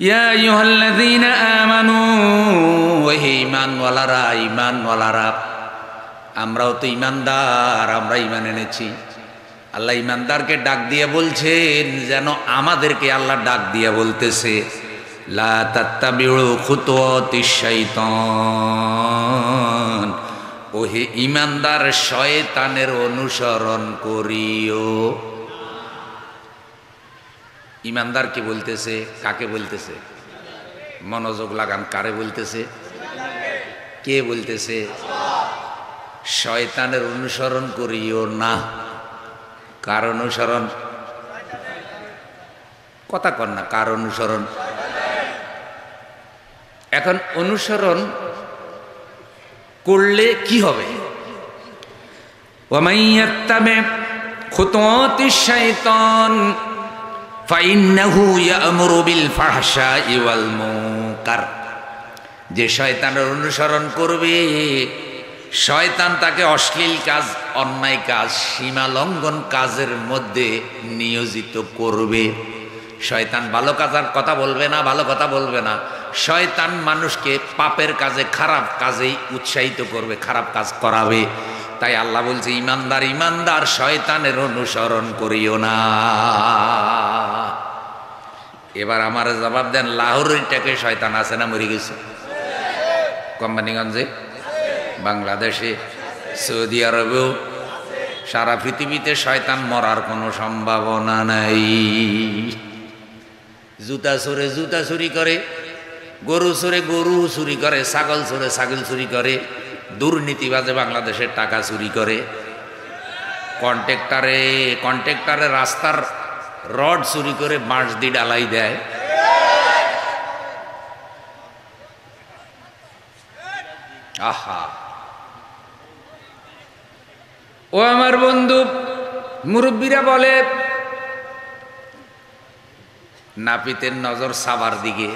ইয়া আইয়ুহাল্লাযীনা আমানু, ওহে ঈমানওয়ালারা, ঈমানওয়ালারা, আমরাও তো ঈমানদার, আমরা ঈমান এনেছি। আল্লাহ ঈমানদারকে ডাক দিয়ে বলছেন যেন আমাদেরকে আল্লাহ ডাক দিয়ে বলতেছে, লা তাত্তাবিউ খুতুওয়াতিশ শাইতান, ওহে ঈমানদার শয়তানের অনুসরণ করিও। ঈমানদার কি বলতেছে? কাকে বলতেছে? মনোযোগ লাগান, কারে বলতেছে? কে বলতেছে? শয়তানের অনুসরণ করিও না। কার অনুসরণ? কথা কর না, কার অনুসরণ? এখন অনুসরণ করলে কি হবে? ওয়া মাইয়াত্তাবি খুতুওয়াতিশ শাইতান ফাইন্নাহু ইয়া'মুরু বিল ফাহশাই ওয়াল মুনকার। যে শয়তানের অনুসরণ করবে, শয়তান তাকে অশ্লীল কাজ, অন্যায় কাজ, সীমা লঙ্ঘন কাজের মধ্যে নিয়োজিত করবে। শয়তান ভালো কাজের কথা বলবে না, ভালো কথা বলবে না। শয়তান মানুষকে পাপের কাজে, খারাপ কাজেই উৎসাহিত করবে, খারাপ কাজ করাবে। তাই আল্লাহ বলছে, ঈমানদার, ঈমানদার শয়তানের অনুসরণ করিও না। এবার আমার জবাব দেন, লাহোরটাকে শয়তান আছে না মরে গেছে? কোম্পানিগঞ্জে, বাংলাদেশে, সৌদি আরবেও, সারা পৃথিবীতে শয়তান মরার কোনো সম্ভাবনা নাই। জুতা চোরে জুতা চুরি করে, গরু চোরে গরু চুরি করে, ছাগল চোরে ছাগল চুরি করে, দুর্নীতিবাজে বাংলাদেশের টাকা চুরি করে, কন্ট্রাক্টরে রাস্তার রড চুরি করে বাঁশ দিয়ে ডালাই দেয়। আহা, ও আমার বন্ধু, মুরব্বীরা বলে নাপিতের নজর সাবার দিকে।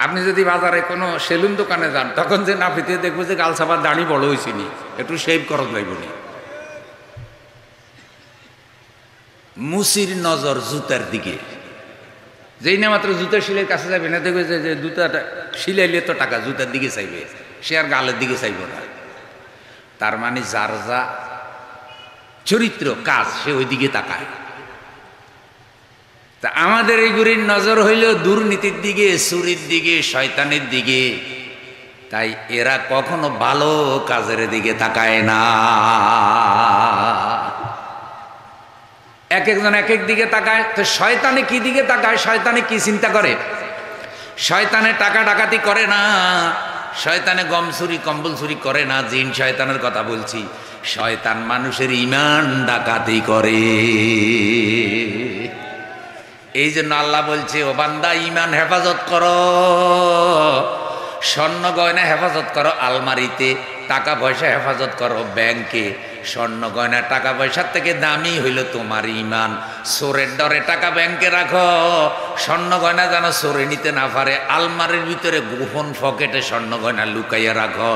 আপনি যদি বাজারে কোনো সেলুন দোকানে যান, তখন যে নাপিতে দেখবো যে গাল সাবার দাড়ি বড় হয়েছিনি, একটু শেভ করত যাইবনি। মুসির নজর জুতার দিকে। যেই না মাত্র জুতা শিলের কাছে যাবে না, দেখবে যে জুতাটা শিলাইলে তো টাকা, জুতার দিকে চাইবে, সে আর গালের দিকে চাইব না। তার মানে যার যা চরিত্র, কাজ, সে ওই দিকে তাকায়। তা আমাদের এইগুলির নজর হইল দুর্নীতির দিকে, চুরির দিকে, শয়তানের দিকে। তাই এরা কখনো ভালো কাজের দিকে তাকায় না। এক একজন এক এক দিকে তাকায়। তো শয়তানে কি দিকে তাকায়? শয়তানে কি চিন্তা করে? শয়তানে টাকা ডাকাতি করে না, শয়তানে গম চুরি কম্বল চুরি করে না, জিন শয়তানের কথা বলছি। শয়তান মানুষের ঈমান ডাকাতি করে। এই জন্য আল্লাহ বলছে, ও বান্দা, ঈমান হেফাজত করো, স্বর্ণ গয়না হেফাজত করো আলমারিতে, টাকা পয়সা হেফাজত করো ব্যাংকে। স্বর্ণ গয়না টাকা পয়সার থেকে দামি হইল তোমার ঈমান। চোরের ডরে টাকা ব্যাংকে রাখো, স্বর্ণ গয়না যেন চোরে নিতে না পারে। আলমারির ভিতরে গোপন পকেটে স্বর্ণ গয়না লুকাইয়া রাখো,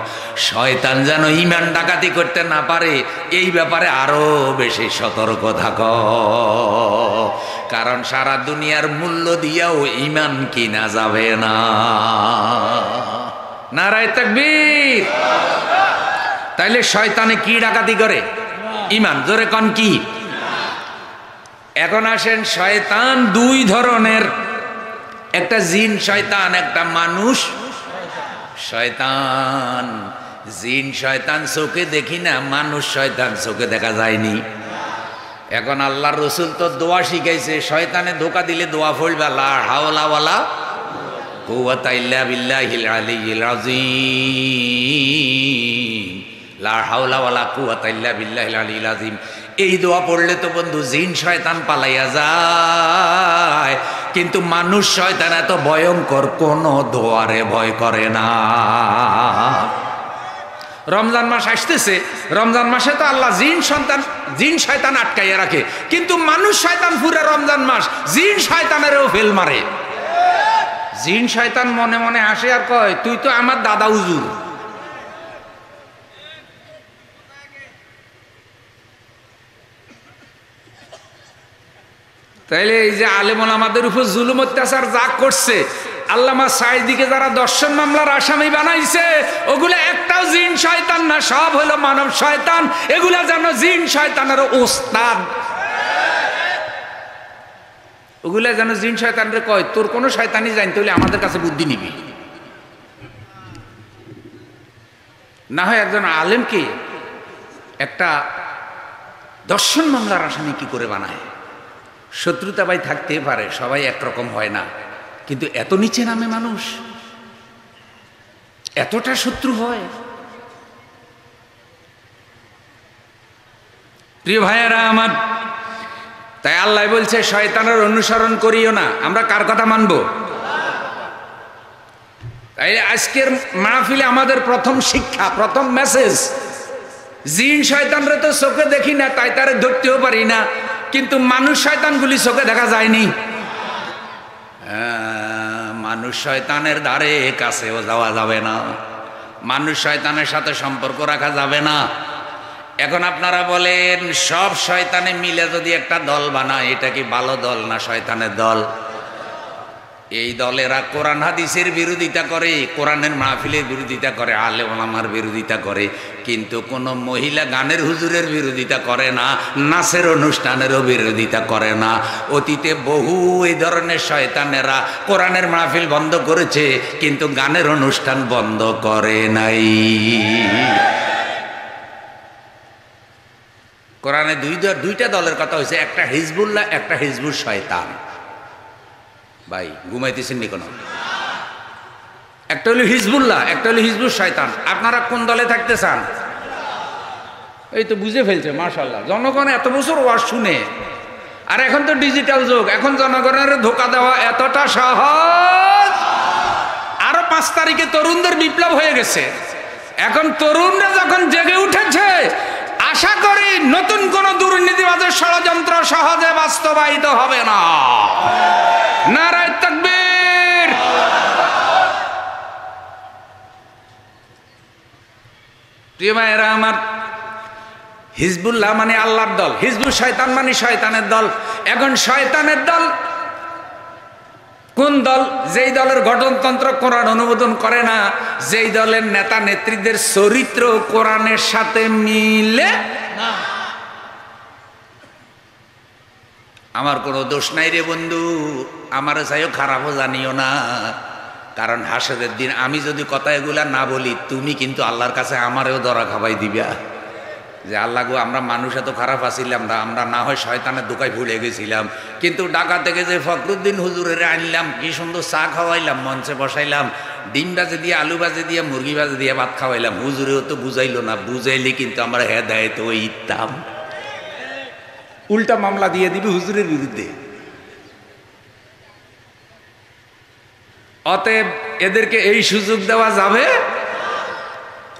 শয়তান যেন ঈমান ডাকাতি করতে না পারে। এই ব্যাপারে আরো বেশি সতর্ক থাকো, কারণ সারা দুনিয়ার মূল্য দিয়াও ঈমান কিনা যাবে না। নারায়ে তাকবীর। তাইলে শয়তানে কি ডাকাতি করে? ঈমান। জোরে কোন কি? এখন আসেন, শয়তান দুই ধরনের, একটা জিন শয়তান, একটা মানুষ শয়তান। জিন শয়তান চোখে দেখি না, মানুষ শয়তান চোখে দেখা যায়নি। এখন আল্লাহর রসুল তো দোয়া শিখাইছে, শয়তানে ধোকা দিলে দোয়া পড়বা, লা হাওলা ওয়ালা কুওয়াতা ইল্লা বিল্লাহিল আলিয়্যিল আযীম, লা হাওলা ওয়ালা কুওয়াতা ইল্লা বিল্লাহিল আলিয়্যিল আযীম। এই দোয়া পড়লে তো বন্ধু জিন শয়তান পালাইয়া যায়, কিন্তু মানুষ শয়তান এত ভয়ঙ্কর, কোনো দোয়ারে ভয় করে না। রমজান মাস আসতেছে, রমজান মাসে তো আল্লাহ জিন শয়তান আটকাইয়া রাখে, কিন্তু মানুষ শয়তান পুরা রমজান মাস জিন শয়তানেরও ফেল মারে। জিন শয়তান মনে মনে হাসে আর কয়, তুই তো আমার দাদা হুজুর। তাইলে এই যে আলেম ওলামাদের উপর জুলুম অত্যাচার যা করছে, আল্লামা সাঈদীকে যারা দর্শন মামলার আসামি বানাইছে, ওগুলা একটাও জিন শয়তান না, সব হলো মানব শয়তান। এগুলা যেন জিন শয়তানের ওস্তাদ, ওগুলা যেন জিন শয়তানরে কয় তোর কোনো শয়তানি জানতে হলে আমাদের কাছে বুদ্ধি নিবি। না হয় একজন আলেমকে একটা দর্শন মামলার আসামি কি করে বানায়? শত্রুতা ভাই থাকতে পারে, সবাই একরকম হয় না, কিন্তু এত নিচে নামে মানুষ, এতটা শত্রু হয়। প্রিয় ভাইয়েরা আমার, তাই আল্লাহ বলছে শয়তানের অনুসরণ করিও না। আমরা কার কথা মানবো? তাই আজকের মাহফিলে আমাদের প্রথম শিক্ষা, প্রথম মেসেজ, জিন শয়তানরে তো চোখে দেখি না, তাই তারে ধরতেও পারি না, কিন্তু মানুষ শয়তানগুলি চোখে দেখা যায়নি। মানুষ শয়তানের ধারে কাছেও যাওয়া যাবে না, মানুষ শয়তানের সাথে সম্পর্ক রাখা যাবে না। এখন আপনারা বলেন, সব শয়তানে মিলে যদি একটা দল বানায়, এটা কি ভালো দল না শয়তানের দল? এই দলেরা কোরআন হাদিসের বিরোধিতা করে, কোরআনের মাহফিলের বিরোধিতা করে, আলেম ওলামার বিরোধিতা করে, কিন্তু কোনো মহিলা গানের হুজুরের বিরোধিতা করে না, নাচের অনুষ্ঠানেরও বিরোধিতা করে না। অতীতে বহু এই ধরনের শয়তানেরা কোরআনের মাহফিল বন্ধ করেছে, কিন্তু গানের অনুষ্ঠান বন্ধ করে নাই। কোরআনে দুইটা দলের কথা হয়েছে, একটা হিজবুল্লাহ, একটা হিজবুল শয়তান। ভাই ঘুমাইতেছেন নি কোনো? একটা হলো হিজবুল্লাহ, একটা হলো হিজবুল শয়তান। আপনারা কোন দলে থাকতে চান? এই তো বুঝে ফেলছে, মাশাআল্লাহ। জনগণ এত বছর ওয়াজ শুনে, আর এখন তো ডিজিটাল যুগ, এখন জনগণের ধোকা দেওয়া এতটা সহজ। আরো 5 তারিখে তরুণদের বিপ্লব হয়ে গেছে। এখন তরুণরা যখন জেগে উঠেছে, আশা করি নতুন কোন দুর্নীতিবাদের ষড়যন্ত্র সহজে বাস্তবায়িত হবে না। নারায়ে তাকবীর। প্রিয় ভাইয়েরা আমার, হিজবুল্লাহ মানে আল্লাহর দল, হিজবুল শয়তান মানে শয়তানের দল। এখন শয়তানের দল কোন দল? যেই দলের গঠনতন্ত্র কোরআন অনুমোদন করে না, যেই দলের নেতা নেত্রীদের চরিত্র কোরআনের সাথে মিলে না। আমার কোনো দোষ নাই রে বন্ধু, আমার চাইও খারাপও জানিও না, কারণ হাসরের দিন আমি যদি কথা এগুলা না বলি, তুমি কিন্তু আল্লাহর কাছে আমারেও ধরা খাওয়াই দিবা যে আল্লাহ গো, আমরা মানুষ এত খারাপ আছিলাম না, আমরা না হয় শয়তানের দোকায় ভুলে গেছিলাম, কিন্তু ঢাকা থেকে যে ফখরুদ্দিন হুজুরের আনলাম, কি সুন্দর চা খাওয়াইলাম, মঞ্চে বসাইলাম, ডিম বাজে দিয়ে, আলু বাজে দিয়ে, মুরগি বাজে দিয়ে ভাত খাওয়াইলাম, হুজুরেও তো বুঝাইলো না, বুঝাইলে কিন্তু আমরা হেদায়েত হইতাম। উল্টা মামলা দিয়ে দিবি হুজুরের বিরুদ্ধে। অতএব এদেরকে এই সুযোগ দেওয়া যাবে।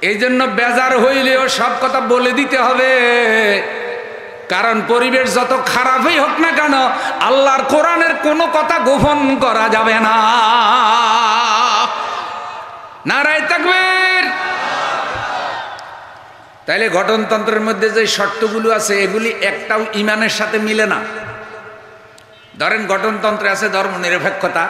এই জন্য বেজার হইলেও সব কথা বলে দিতে হবে, কারণ পরিবেশ যত খারাপই হোক না কেন, আল্লাহর কোরআনের কোনো কথা গোপন করা যাবে না। নারায়ে তাকবীর। তাইলে গঠনতন্ত্রের মধ্যে যে শর্তগুলো আছে, এগুলি একটাও ইমানের সাথে মিলে না। ধরেন গঠনতন্ত্রে আছে ধর্মনিরপেক্ষতা,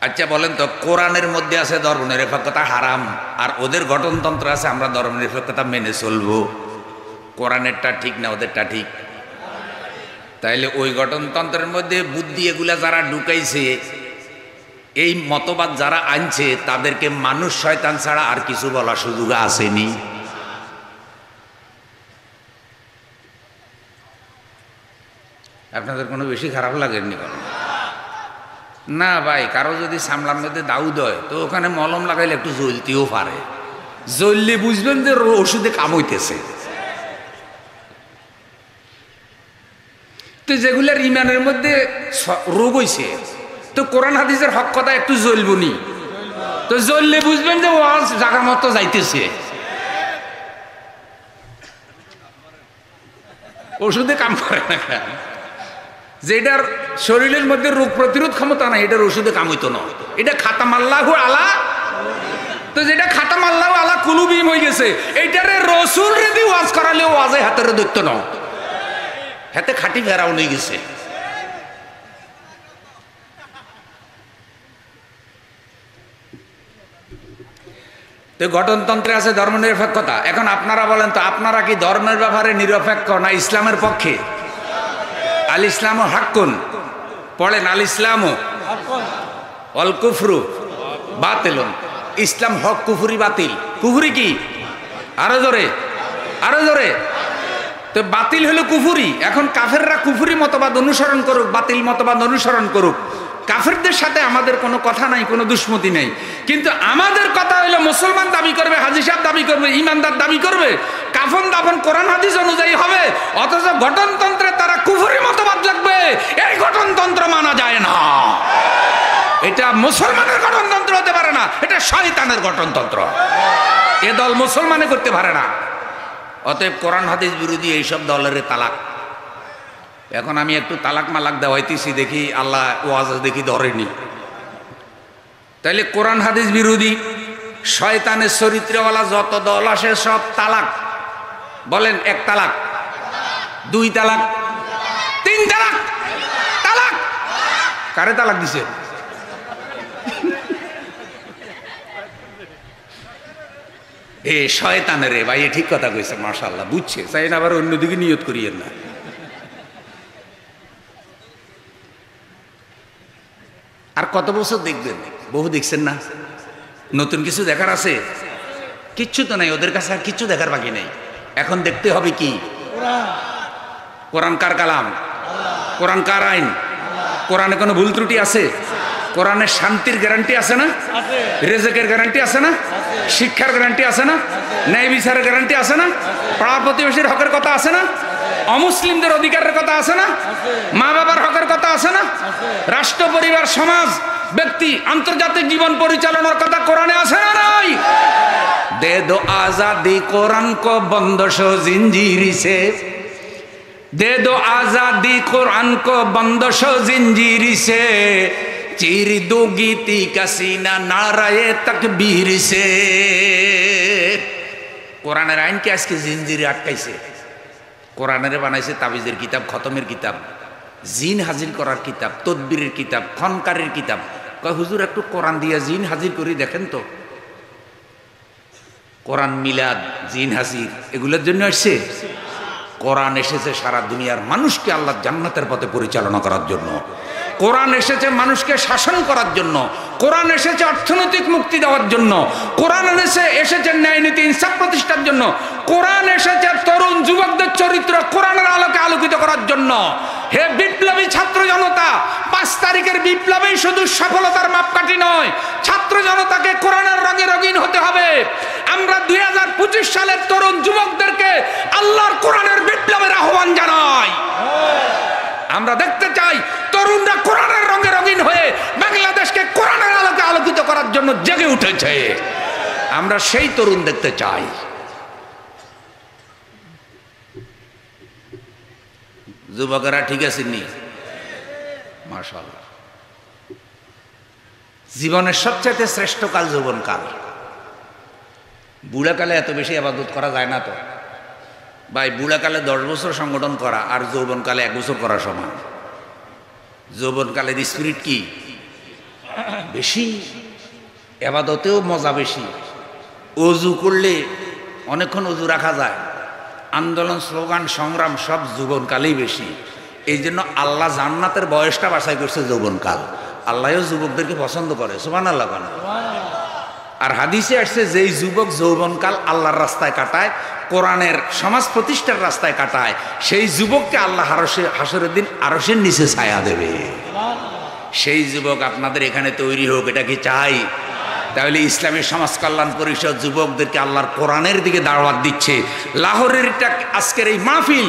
আচ্ছা বলেন তো, কোরআনের মধ্যে আছে ধর্মনিরপেক্ষতা হারাম, আর ওদের গঠনতন্ত্র আছে আমরা ধর্মনিরপেক্ষতা মেনে চলবো। কোরআনেরটা ঠিক না ওদেরটা ঠিক? তাইলে ওই গঠনতন্ত্রের মধ্যে বুদ্ধি এগুলা যারা ঢুকাইছে, এই মতবাদ যারা আনছে, তাদেরকে মানুষ শয়তান ছাড়া আর কিছু বলার সুযোগ আসেনি। আপনাদের কোনো বেশি খারাপ লাগেনি কেন? না ভাই, কারো যদি সামলার মধ্যে দাউদ হয়, তো ওখানে মলম লাগাইলে একটু জ্বলতেও পারে, জ্বললে বুঝবেন যে ওষুধে কাম হইতেছে। তো যেগুলার ইমানের মধ্যে রোগ হইছে, তো কোরআন হাদিসের হক কথা একটু জ্বলবনি, তো জ্বললে বুঝবেন যে ওয়াজ জায়গা মতো যাইতেছে। ওষুধে কাম করে না, যেটার শরীরের মধ্যে রোগ প্রতিরোধ ক্ষমতা নাই, এটার ওষুধে কাম হইতো না। এটা খাতাম আল্লাহু আলা, তো যেটা খাতাম আল্লাহু আলা কুলুবিহিম হয়ে গেছে, এইটারে রসুল রেদি ওয়াজ করালে ওয়াজে হাতের দৈত্য ন, হাতে খাটি ফেরাও নিয়ে গেছে। তো গঠনতন্ত্রে আছে ধর্মনিরপেক্ষতা। এখন আপনারা বলেন তো, আপনারা কি ধর্মের ব্যাপারে নিরপেক্ষ না ইসলামের পক্ষে? আল ইসলামও হাক্কুন পড়েন, আল ইসলামও অল কুফরু বাতিলুন। ইসলাম হক, কুফরি বাতিল। কুফরি কি? আরো জোরে, আরো জোরে। তো বাতিল হলো কুফরি। এখন কাফেররা কুফরি মতবাদ অনুসরণ করুক, বাতিল মতবাদ অনুসরণ করুক, কাফেরদের সাথে আমাদের কোনো কথা নাই, কোনো দুশ্মতি নেই। কিন্তু আমাদের কথা হলো মুসলমান দাবি করবে, হাজী সাহেব দাবি করবে, ইমানদার দাবি করবে, কাফন দাফন কোরআন হাদিস অনুযায়ী হবে, অথচ গঠনতন্ত্রে তারা কুফরি মতবাদ লাগবে। এই গঠনতন্ত্র মানা যায় না। এটা মুসলমানের গঠনতন্ত্র হতে পারে না, এটা শয়তানের গঠনতন্ত্র। এ দল মুসলমানে করতে পারে না। অতএব কোরআন হাদিস বিরোধী এইসব দলের তালাক। এখন আমি একটু তালাক মালাক দেওয়াইতেছি, দেখি আল্লাহ ওয়াজ দেখি ধরেনি। তাইলে কোরআন হাদিস বিরোধী শয়তানের চরিত্রওয়ালা যত দল আসে সব তালাক। বলেন, এক তালাক, দুই তালাক, তিন তালাক। তালাক কারে তালাক দিছে? এ শয়তানের রে ভাই, ঠিক কথা কইছে, মাশাআল্লাহ, বুঝছে। চাই না আবার অন্যদিকে নিয়ত করিয়েন না। আর কত বছর দেখবেন? বহু দেখছেন না? নতুন কিছু দেখার আছে? কিচ্ছু তো নাই ওদের কাছে, আর কিচ্ছু দেখার বাকি নেই। এখন দেখতে হবে কি? কোরআন কার কালাম? কোরআন কার আইন? কোরআনে কোনো ভুল ত্রুটি আছে? কোরআনের শান্তির গ্যারান্টি আছে না? রেজেকের গ্যারান্টি আছে না? শিক্ষার গ্যারান্টি আছে না? ন্যায় বিচারের গ্যারান্টি আছে না? পাড়া প্রতিবেশীর হকের কথা আছে না? অমুসলিমদের অধিকারের কথা আছে না? মা বাবার হকের কথা আছে না? রাষ্ট্র, পরিবার, সমাজ, ব্যক্তি, আন্তর্জাতিক জীবন পরিচালনার কথা কোরআনে আছে না নাই? দে দো আজাদি কোরআন কো বন্দশো জিঞ্জিরি সে, দে দো আজাদি কোরআন কো বন্দশো জিঞ্জিরি সে, চির দো গীতি কাসিনা নারায়ে তাকবীর সে। কোরআনের আইনকে আজকে জিঞ্জিরে আটকাইছে। কোরআনের বানাইছে তাবিজের কিতাব, খতমের কিতাব, জিন হাজির করার কিতাব, তদবিরের কিতাব, খনকারের কিতাব। কয় হুজুর একটু কোরআন দিয়া জিন হাজির করি দেখেন তো। কোরআন মিলাদ, জিন হাজির এগুলোর জন্য আসছে? কোরআন এসেছে সারা দুনিয়ার মানুষকে আল্লাহ জান্নাতের পথে পরিচালনা করার জন্য। কোরআন এসেছে মানুষকে শাসন করার জন্য। কোরআন এসেছে অর্থনৈতিক মুক্তি দেওয়ার জন্য। কোরআন এসেছে ন্যায় নীতি ইনসাফ প্রতিষ্ঠার জন্য। কোরআন এসেছে তরুণ যুবকদের চরিত্র কোরআনের আলোকে আলোকিত করার জন্য। হে বিপ্লবী ছাত্র জনতা, 5 তারিখের বিপ্লবেই শুধু সফলতার মাপকাঠি নয়, ছাত্র জনতাকে কোরআনের রঙে রঙিন হতে হবে। আমরা 2025 সালের তরুণ যুবকদেরকে আল্লাহর কোরআনের বিপ্লবের আহ্বান জানাই। আমরা দেখতে চাই তরুণরা কোরআনের রঙে রঙিন হয়ে বাংলাদেশকে কোরআনের আলোকে আলোকিত করার জন্য জেগে উঠেছে। আমরা সেই তরুণ দেখতে চাই। যুবকেরা ঠিক আছেন নি? মাশাআল্লাহ। জীবনের সবচেয়ে শ্রেষ্ঠ কাল যৌবনকাল। বুড়াকালে এত বেশি ইবাদত করা যায় না তো ভাই। বুড়াকালে 10 বছর সংগঠন করা আর যৌবনকালে 1 বছর করা সমান। যৌবনকালের স্পিরিট কি বেশি, ইবাদতেও মজা বেশি। অজু করলে অনেকক্ষণ অজু রাখা যায়। আন্দোলন, স্লোগান, সংগ্রাম সব যৌবনকালেই বেশি। এই জন্য আল্লাহ জান্নাতের বয়সটা বাছাই করছে যৌবনকাল। আল্লাহও যুবকদেরকে পছন্দ করে, সুবহানাল্লাহ। আর হাদিসে আসছে যেই যুবক যৌবনকাল আল্লাহর রাস্তায় কাটায়, কোরআনের সমাজ প্রতিষ্ঠার রাস্তায় কাটায়, সেই যুবককে আল্লাহ হাসরের দিন আরশের নিচে ছায়া দেবে। সেই যুবক আপনাদের এখানে তৈরি হোক, এটা কি চাই? তাহলে ইসলামী সমাজ কল্যাণ পরিষদ যুবকদেরকে আল্লাহর কোরআনের দিকে দাওয়াত দিচ্ছে। লাহোরের আজকের এই মাহফিল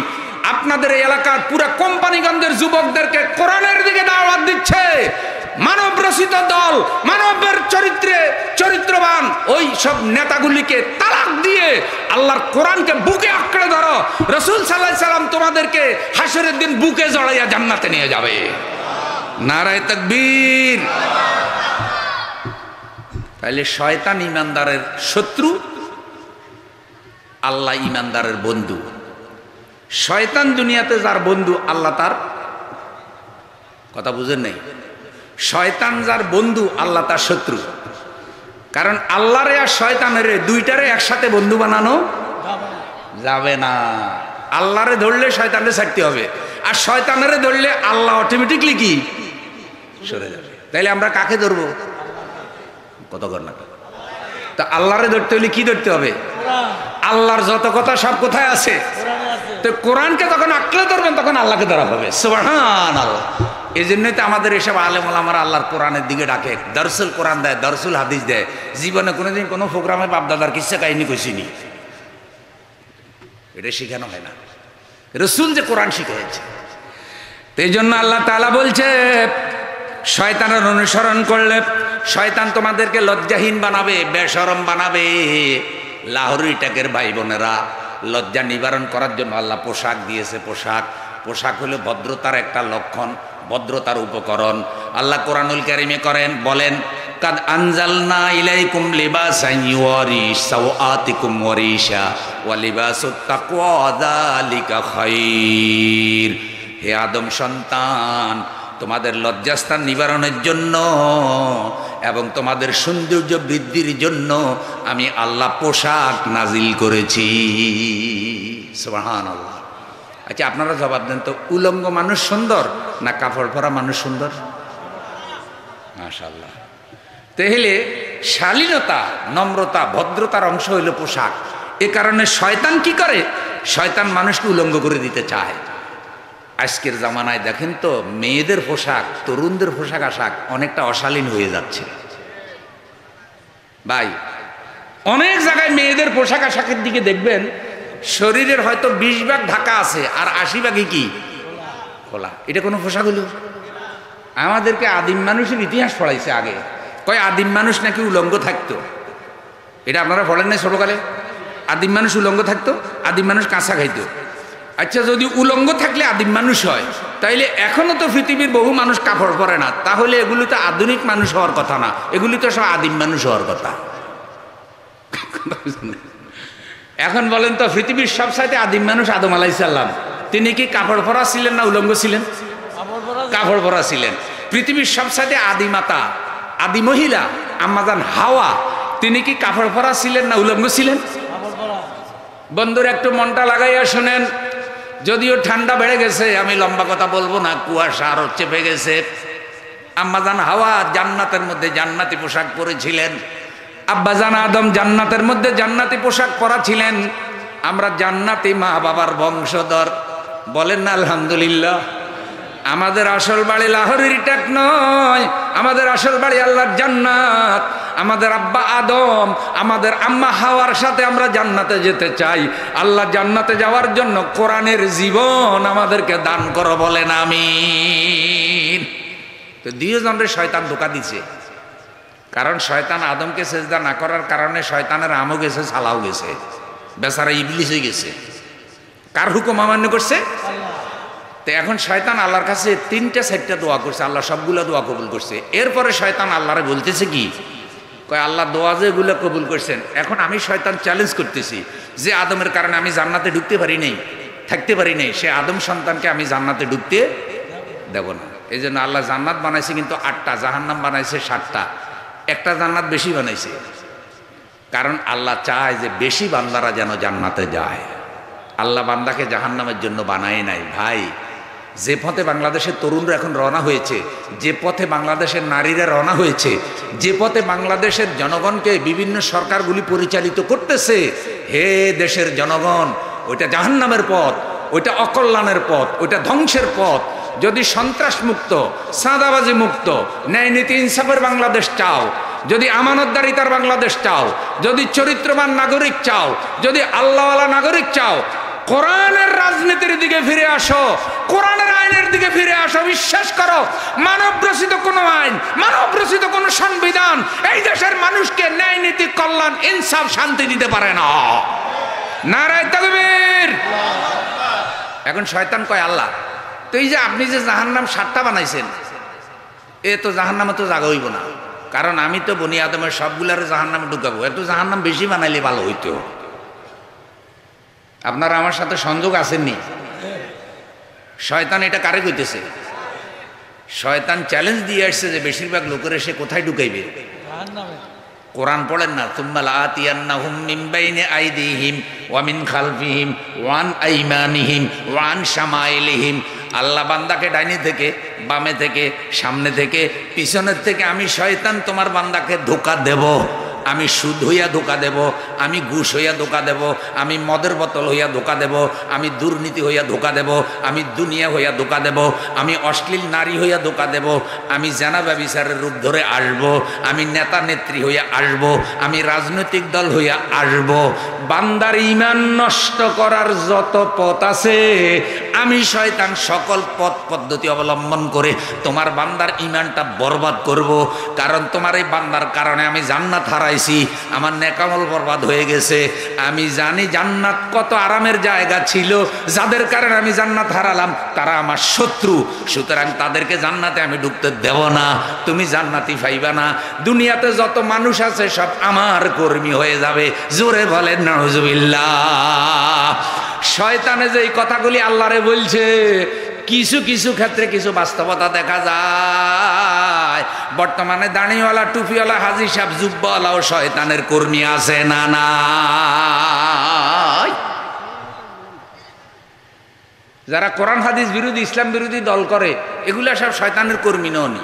আপনাদের এই এলাকার পুরো কোম্পানিগঞ্জের যুবকদেরকে কোরআনের দিকে দাওয়াত দিচ্ছে। মানব রচিত দল, মানবের চরিত্রবান ওই সব নেতাগুলিকে তালাক দিয়ে আল্লাহর কোরআনকে বুকে আঁকড়ে ধরো। রাসূল সাল্লাল্লাহু আলাইহি সাল্লাম তোমাদেরকে হাসরের দিন বুকে জড়াইয়া জান্নাতে নিয়ে যাবে। নারায়ে তাকবীর। তাহলে শয়তান ইমানদারের শত্রু, আল্লাহ ইমানদারের বন্ধু। শয়তান দুনিয়াতে যার বন্ধু, আল্লাহ তার কথা বুঝেন নাই। শয়তান যার বন্ধু, আল্লাহ তার শত্রু। কারণ আল্লাহরে আর শয়তানের দুইটারে একসাথে বন্ধু বানানো যাবে না। আল্লাহরে ধরলে শয়তানরে ছাড়তে হবে, আর শয়তানরে ধরলে আল্লাহ অটোমেটিকলি কি সরে যাবে। তাইলে আমরা কাকে ধরবো? কত কর না। তা আল্লাহরে ধরতে হলে কি ধরতে হবে? আল্লাহর যত কথা সব কোথায় আছে? তো কোরআনকে যখন আঁকলে ধরবেন তখন আল্লাহকে ধরা হবে। সুবহানাল্লাহ। এই জন্যই তো আমাদের এসব আলেম ওলামারা আল্লাহর কোরআনের দিকে ডাকে, দরসুল কোরআন দেয়, দরসুল হাদিস দেয়। জীবনে কোনোদিন কোনো প্রোগ্রামে বাপদাদার কিচ্ছা কাহিনী কইছিনি, এটা শেখানো হয় না। রসুল যে কোরআন শিখিয়েছে, এই জন্য আল্লাহ তাআলা বলছে শয়তানের অনুসরণ করলে শয়তান তোমাদেরকে লজ্জাহীন বানাবে, বেশরম বানাবে। লাহোরি টাকের ভাই বোনেরা, লজ্জা নিবারণ করার জন্য আল্লাহ পোশাক দিয়েছে। পোশাক হলো ভদ্রতার একটা লক্ষণ, ভদ্রতার উপকরণ। আল্লাহ কোরআনুল কারীমে বলেন কাদ আনজালনা ইলাইকুম লিবাসান ইউয়ারি সাওআতিকুম ওয়ারিশা ওয়া লিবাসুত তাকওয়া যালিকা খায়র। হে আদম সন্তান, তোমাদের লজ্জাস্থান নিবারণের জন্য এবং তোমাদের সৌন্দর্য বৃদ্ধির জন্য আমি আল্লাহ পোশাক নাজিল করেছি। সুবহানাল্লাহ। আচ্ছা, আপনারা জবাব দেন তো, উলঙ্গ মানুষ সুন্দর না কাপড় পরা মানুষ সুন্দর? মাশাআল্লাহ। তাহলে শালীনতা, নম্রতা, ভদ্রতার অংশ হইল পোশাক। এ কারণে শয়তান কি করে? শয়তান মানুষকে উলঙ্গ করে দিতে চায়। আজকের জামানায় দেখেন তো, মেয়েদের পোশাক, তরুণদের পোশাক আশাক অনেকটা অশালীন হয়ে যাচ্ছে ভাই। অনেক জায়গায় মেয়েদের পোশাক আশাকের দিকে দেখবেন শরীরের হয়তো 20 ভাগ ঢাকা আছে আর 80 ভাগই কি খোলা। এটা কোনো পোশাক হলো? আমাদেরকে আদিম মানুষের ইতিহাস পড়াইছে আগে, কয় আদিম মানুষ নাকি উলঙ্গ থাকতো। এটা আপনারা পড়েন নাই ছোটকালে? আদিম মানুষ উলঙ্গ থাকতো, আদিম মানুষ কাঁচা খাইতো। আচ্ছা, যদি উলঙ্গ থাকলে আদিম মানুষ হয়, তাইলে এখনো তো পৃথিবীর বহু মানুষ কাপড় পরে না, তাহলে এগুলি তো আধুনিক মানুষ হওয়ার কথা না, এগুলি তো সব আদিম মানুষ হওয়ার কথা। এখন বলেন তো, পৃথিবীর সব সাইতে আদিম মানুষ আদম আলাইহিস সালাম, তিনি কি কাপড় পরা ছিলেন না উলঙ্গ ছিলেন? কাপড় পরা ছিলেন। পৃথিবীর সব সাইতে আদি মাতা, আদি মহিলা আম্মাজান হাওয়া, তিনি কি কাপড় পরা ছিলেন না উলঙ্গ ছিলেন? বন্ধুরা, একটু মনটা লাগাইয়া শুনেন। যদিও ঠান্ডা বেড়ে গেছে, আমি লম্বা কথা বলবো না, কুয়াশা আরো চেপে গেছে। আম্মাজান হাওয়া জান্নাতের মধ্যে জান্নাতি পোশাক পরেছিলেন, আব্বাজান আদম জান্নাতের মধ্যে জান্নাতি পোশাক পরা ছিলেন। আমরা জান্নাতি মা বাবার বংশধর, বলেন না আলহামদুলিল্লাহ। আমাদের আসল বাড়ি লাহোরের টাক নয়, আমাদের আসল বাড়ি আল্লাহর জান্নাত। আমাদের আব্বা আদম, আমাদের আম্মা হাওয়ার সাথে আমরা জান্নাতে যেতে চাই। আল্লাহ জান্নাতে যাওয়ার জন্য কোরআনের জীবন আমাদেরকে দান করো, বলেন আমিন। তো দুইজনের শয়তান ধোঁকা দিছে, কারণ শয়তান আদমকে সেজদা না করার কারণে শয়তানের আমও গেছে, ছালাও গেছে, বেচারা ইবলিস হয়ে গেছে। কার হুকুম অমান্য করছে? তো এখন শয়তান আল্লাহর কাছে 3-4টা দোয়া করছে, আল্লাহ সবগুলো দোয়া কবুল করছে। এরপরে শয়তান আল্লাহরে বলতেছে কি, কয় আল্লাহ দোয়া যে এগুলো কবুল করছেন, এখন আমি শয়তান চ্যালেঞ্জ করতেছি যে আদমের কারণে আমি জান্নাতে ঢুকতে পারি নাই, থাকতে পারি নাই, সে আদম সন্তানকে আমি জান্নাতে ঢুকতে দেব না। এই জন্য আল্লাহ জান্নাত বানাইছে কিন্তু 8টা, জাহান্নাম বানাইছে 7টা। একটা জান্নাত বেশি বানাইছে, কারণ আল্লাহ চায় যে বেশি বান্দারা যেন জান্নাতে যায়। আল্লাহ বান্দাকে জাহান্নামের জন্য বানায় নাই ভাই। যে পথে বাংলাদেশের তরুণরা এখন রওনা হয়েছে, যে পথে বাংলাদেশের নারীরা রওনা হয়েছে, যে পথে বাংলাদেশের জনগণকে বিভিন্ন সরকারগুলি পরিচালিত করতেছে, হে দেশের জনগণ, ওইটা জাহান্নামের পথ, ওইটা অকল্যাণের পথ, ওইটা ধ্বংসের পথ। যদি সন্ত্রাস মুক্ত, চাঁদাবাজি মুক্ত, ন্যায় নীতি ইনসাফের বাংলাদেশ চাও, যদি আমানতদারিতার বাংলাদেশ চাও, যদি চরিত্রবান নাগরিক চাও, যদি আল্লাহওয়ালা নাগরিক চাও, কোরআনের রাজনীতির দিকে ফিরে আসো, কোরআনের আইনের দিকে ফিরে আসো। বিশ্বাস করো, মানব রচিত কোনো আইন, মানব রচিত কোনো সংবিধান এই দেশের মানুষকে ন্যায় নীতি, কল্যাণ, ইনসাফ, শান্তি দিতে পারে না। নারায়ে তাকবীর। এখন শয়তান কয় আল্লাহ, তো এই যে আপনি যে জাহান্নাম 7টা বানাইছেন, এ তো জাহান্নামে তো জায়গা হইব না, কারণ আমি তো বনি আদমের সবগুলার জাহান্নামে ঢুকাবো, একটু জাহান্নাম বেশি বানাইলে ভালো হইতো। আপনারা আমার সাথে সংযোগ আছেননি? শয়তান এটা কারে কইতেছে? শয়তান চ্যালেঞ্জ দিয়ে আসছে যে বেশিরভাগ লোকের সে কোথায় ঢুকাইবে? কোরআন পড়েন না, তুম্মা লাআতিয়ান্নাহুম মিন বাইনি আইদিহিম ওয়া মিন খালফিহিম ওয়া আন আইমানিহিম ওয়া আন শামাইলিহিম। আল্লাহ বান্দাকে ডাইনি থেকে, বামে থেকে, সামনে থেকে, পিছনের থেকে আমি শয়তান তোমার বান্দাকে ধোঁকা দেব। আমি সুদ হইয়া ধোঁকা দেব, আমি ঘুষ হইয়া ধোঁকা দেব, আমি মদের বোতল হইয়া ধোঁকা দেব, আমি দুর্নীতি হইয়া ধোঁকা দেব, আমি দুনিয়া হইয়া ধোঁকা দেব, আমি অশ্লীল নারী হইয়া ধোঁকা দেব, আমি জানা ব্যভিচারের রূপ ধরে আসব, আমি নেতা নেত্রী হইয়া আসব, আমি রাজনৈতিক দল হইয়া আসব। বান্দার ঈমান নষ্ট করার যত পথ আছে আমি শয়তান সকল পথ পদ্ধতি অবলম্বন করে তোমার বান্দার ঈমানটা বরবাদ করব। কারণ তোমার এই বান্দার কারণে আমি জান্নাত হারাইছি, আমার নেকামল বরবাদ হয়ে গেছে। আমি জানি জান্নাত কত আরামের জায়গা ছিল, যাদের কারণে আমি জান্নাত হারালাম তারা আমার শত্রু, সুতরাং তাদেরকে জান্নাতে আমি ঢুকতে দেব না, তুমি জান্নাতি পাইবা না। দুনিয়াতে যত মানুষ আছে সব আমার কর্মী হয়ে যাবে। জোরে বলেন নাউজুবিল্লাহ। শয়তানে যে এই কথাগুলি আল্লাহরে বলছে, কিছু কিছু ক্ষেত্রে কিছু বাস্তবতা দেখা যায়। বর্তমানে দাড়িওয়ালা, টুপিওয়ালা, হাজি সাহেব, জুব্বাওয়ালাও শয়তানের কর্মী আছে না নাই? যারা কোরআন হাদিস বিরোধী, ইসলাম বিরোধী দল করে, এগুলা সব শয়তানের কর্মী ননি।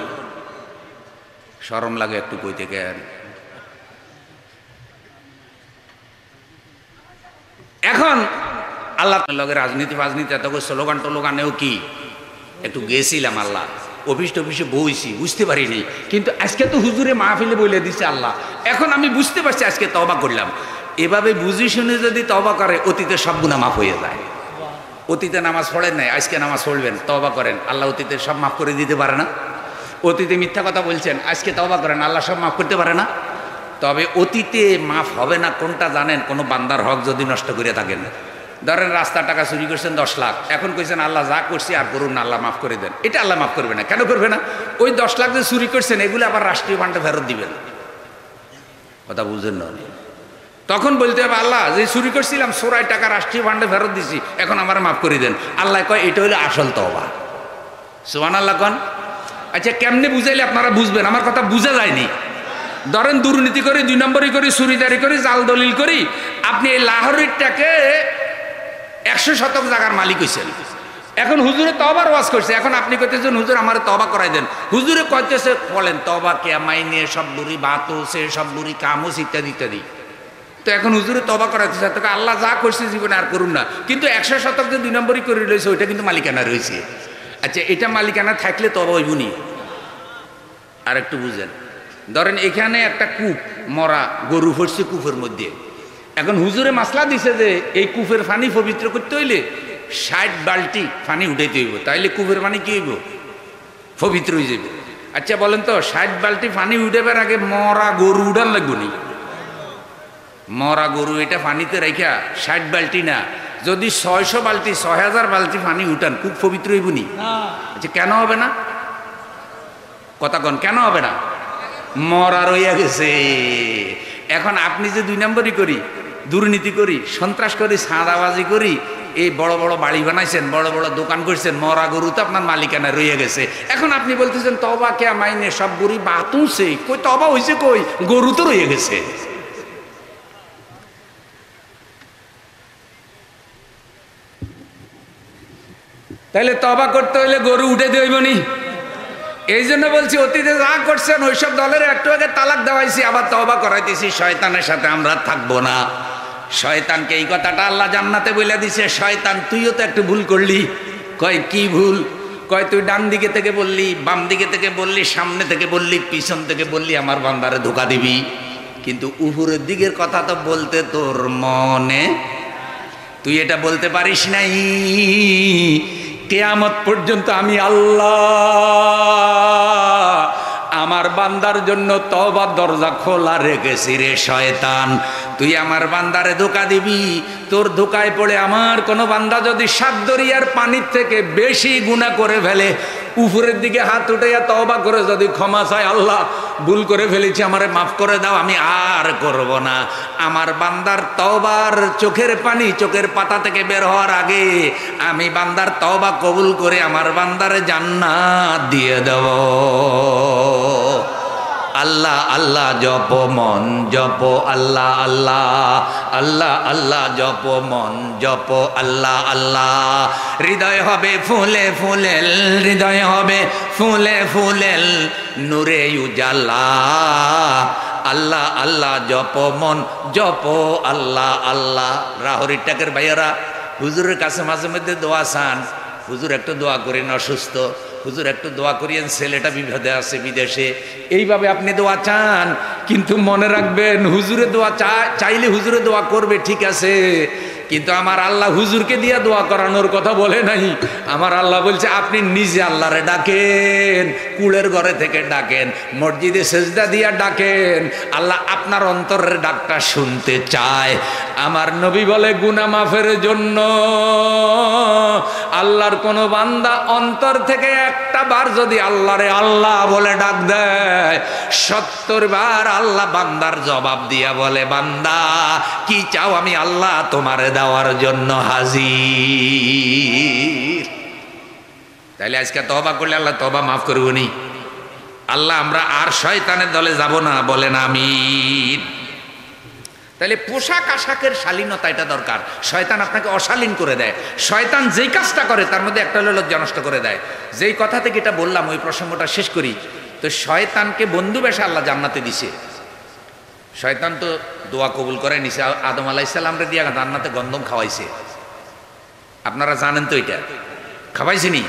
শরম লাগে একটু কইতে কেন? এখন আল্লাহ লগে রাজনীতি ফাজনীতি এত করে স্লোগান টোলোগানেও কি একটু গেছিলাম, আল্লাহ অফিস টফিসে বইছি, বুঝতে পারিনি, কিন্তু আজকে তো হুজুরে মাহফিলে বলে দিছে আল্লাহ, এখন আমি বুঝতে পারছি, আজকে তওবা করলাম। এভাবে বুঝি শুনে যদি তওবা করে অতীতের সব গুনাহ মাফ হয়ে যায়। অতীতে নামাজ পড়েন নাই, আজকে নামাজ পড়বেন, তওবা করেন, আল্লাহ অতীতের সব মাফ করে দিতে পারে না? অতীতে মিথ্যা কথা বলছেন, আজকে তওবা করেন, আল্লাহ সব মাফ করতে পারে না? তবে অতীতে মাফ হবে না কোনটা জানেন? কোনো বান্দার হক যদি নষ্ট করে থাকেন। ধরেন রাস্তার টাকা চুরি করছেন 10 লাখ, এখন কইছেন আল্লাহ যা করছি আর করুন না, আল্লাহ মাফ করে দেন। এটা আল্লাহ মাফ করবে না। কেন করবে না? ওই 10 লাখ যে চুরি করছেন এগুলো আবার রাষ্ট্রীয় ফান্ডে ফেরত দিবেন। কথা বুঝেন না? তখন বলতে হবে আল্লাহ যে চুরি করছিলাম, চোরাই টাকা রাষ্ট্রীয় ফান্ডে ফেরত দিছি, এখন আমার মাফ করে দেন। আল্লাহ কয় এটা হলো আসল তওবা। সুবহানাল্লাহ কোন? আচ্ছা কেমনে বুঝাইলে আপনারা বুঝবেন? আমার কথা বুঝা যায়নি। ধরেন দুর্নীতি করি, 2 নম্বরই করি, চুরিদারি করি, জাল দলিল করি, আপনি এই লাহোরিটাকে 100 শতক জায়গার মালিক হইছেন। এখন হুজুরে তওবার ওয়াজ করছে, এখন আপনি কইতেছেন হুজুর আমার তওবা করাই দেন। হুজুরে কইতেছে বলেন তওবা কে মাইনে সব বুড়ি বাতো সে সব বুড়ি কামুস ইত্যাদি ইত্যাদি। তো এখন হুজুরে তওবা করাইতেছে, তোকে আল্লাহ যা করছে জীবনে আর করুন না, কিন্তু 100 শতক যে 2 নম্বরই করে রয়েছে ওইটা কিন্তু মালিকানা রয়েছে। আচ্ছা এটা মালিকানা থাকলে তওবা হইবনি? আর একটু বুঝেন, ধরেন এখানে একটা কূপ, মরা গরু পড়ছে কূপের মধ্যে, এখন হুজুরে মাসলা দিছে যে এই কূপের পানি পবিত্র করতে হইলে 60 বালতি পানি উঠাইতে হইব, তাইলে কূপের পানি কি হইব? পবিত্র হয়ে যাবে। আচ্ছা বলেন তো 60 বালতি পানি উঠাবার আগে মরা গরু উঠান লাগবে নি? মরা গরু এটা পানিতে রাখা 60 বালতি না, যদি 600 বালতি 6000 বালতি পানি উঠান, কূপ পবিত্র হইব নি? আচ্ছা কেন হবে না? কথা কন, কেন হবে না? মরা রইয়া গেছে। এখন আপনি যে 2 নম্বরই করি, দুর্নীতি করি, সন্ত্রাস করি, সাদাবাজি করি, এই বড় বড় বাড়ি বানাইছেন, বড় বড় দোকান করছেন, মরা গরু তো আপনার মালিকানা রইয়া গেছে। এখন আপনি বলতেছেন তওবা কে মাইনে সব গরু বাতুছে, কই তওবা হইছে কই? গরু তো রইয়া গেছে। তাইলে তওবা করতে হইলে গরু উঠে দিইব নি? এই জন্য বলছি অতীতে যা করছেন ওইসব দলের একটু আগে তালাক দেওয়াইছি, আবার তওবা করাইতেছি, শয়তানের সাথে আমরা থাকবো না। শয়তানকে এই কথাটা আল্লাহ জান্নাতে বলে দিছে, শয়তান তুইও তো একটু ভুল করলি। কয় কি ভুল? কয় তুই ডান দিকে থেকে বললি, বাম দিকে থেকে বললি, সামনে থেকে বললি, পিছন থেকে বললি আমার বান্দারে ধোঁকা দিবি, কিন্তু উপরের দিকের কথা তো বলতে তোর মনে, তুই এটা বলতে পারিস নাই। কিয়ামত পর্যন্ত আমি আল্লাহ আমার বান্দার জন্য তওবার দরজা খোলা রেখেছি রে শয়তান। তুই আমার বান্দারে ধোঁকা দিবি, তোর ধোঁকায় পড়ে আমার কোনো বান্দা যদি 7 দরিয়ার পানির থেকে বেশি গুনাহ করে ফেলে, উপরের দিকে হাত উঠাইয়া তওবা করে যদি ক্ষমা চায়, আল্লাহ ভুল করে ফেলেছি আমারে মাফ করে দাও, আমি আর করব না, আমার বান্দার তওবার চোখের পানি চোখের পাতা থেকে বের হওয়ার আগে আমি বান্দার তওবা কবুল করে আমার বান্দারে জান্নাত দিয়ে দেব। আল্লাহ আল্লাহ জপ মন জপ আল্লাহ আল্লাহ আল্লাহ আল্লাহ জপ মন জপ আল্লাহ আল্লাহ। হৃদয় হবে ফুলে ফুলেল, হৃদয় হবে ফুলে ফুলেল, নূরে উজালা। আল্লাহ আল্লাহ জপ মন জপ আল্লাহ আল্লাহ। রাহরি টাকের ভাইয়ারা হুজুরের কাছে মাঝে মধ্যে দোয়া চান, হুজুর একটু দোয়া করেন অসুস্থ, হুজুর একটু দোয়া করিয়েন ছেলেটা বিপদে আছে বিদেশে, এইভাবে আপনি দোয়া চান। কিন্তু মনে রাখবেন হুজুরে দোয়া চাইলে হুজুরে দোয়া করবে ঠিক আছে, কিন্তু আমার আল্লাহ হুজুরকে দিয়া দোয়া করানোর কথা বলে নাই। আমার আল্লাহ বলছে আপনি নিজে আল্লাহরে ডাকেন, কুলের ঘরে থেকে ডাকেন, মসজিদে সেজদা দিয়া ডাকেন। আল্লাহ আপনার অন্তরের ডাকটা শুনতে চায়। আমার নবী বলে গুনাহ মাফের জন্য আল্লাহর কোন বান্দা অন্তর থেকে একটা বার যদি আল্লাহরে আল্লাহ বলে ডাক দেয়, 70 বার আল্লাহ বান্দার জবাব দিয়া বলে বান্দা কি চাও আমি আল্লাহ তোমারে দেওয়ার জন্য হাজির। তাইলে আজকে তওবা করলে আল্লাহ তওবা মাফ করবনি। আল্লাহ আমরা আর শয়তানের দলে যাব না, বলেন আমিন। তাহলে পোশাক আশাকের শালীনতা এটা দরকার। শয়তান আপনাকে অশালীন করে দেয়। শয়তান যেই কাজটা করে তার মধ্যে একটা হলো লজ্জা নষ্ট করে দেয়। যেই কথা থেকে এটা বললাম ওই প্রসঙ্গটা শেষ করি। তো শয়তানকে বন্ধু বেশে আল্লাহ জান্নাতে দিছে। শয়তান তো দোয়া কবুল করে নিছে, আদম আলাইহিস সালামরে দিয়া জান্নাতে গন্ধম খাওয়াইছে। আপনারা জানেন তো এটা, খাওয়াইছে নি?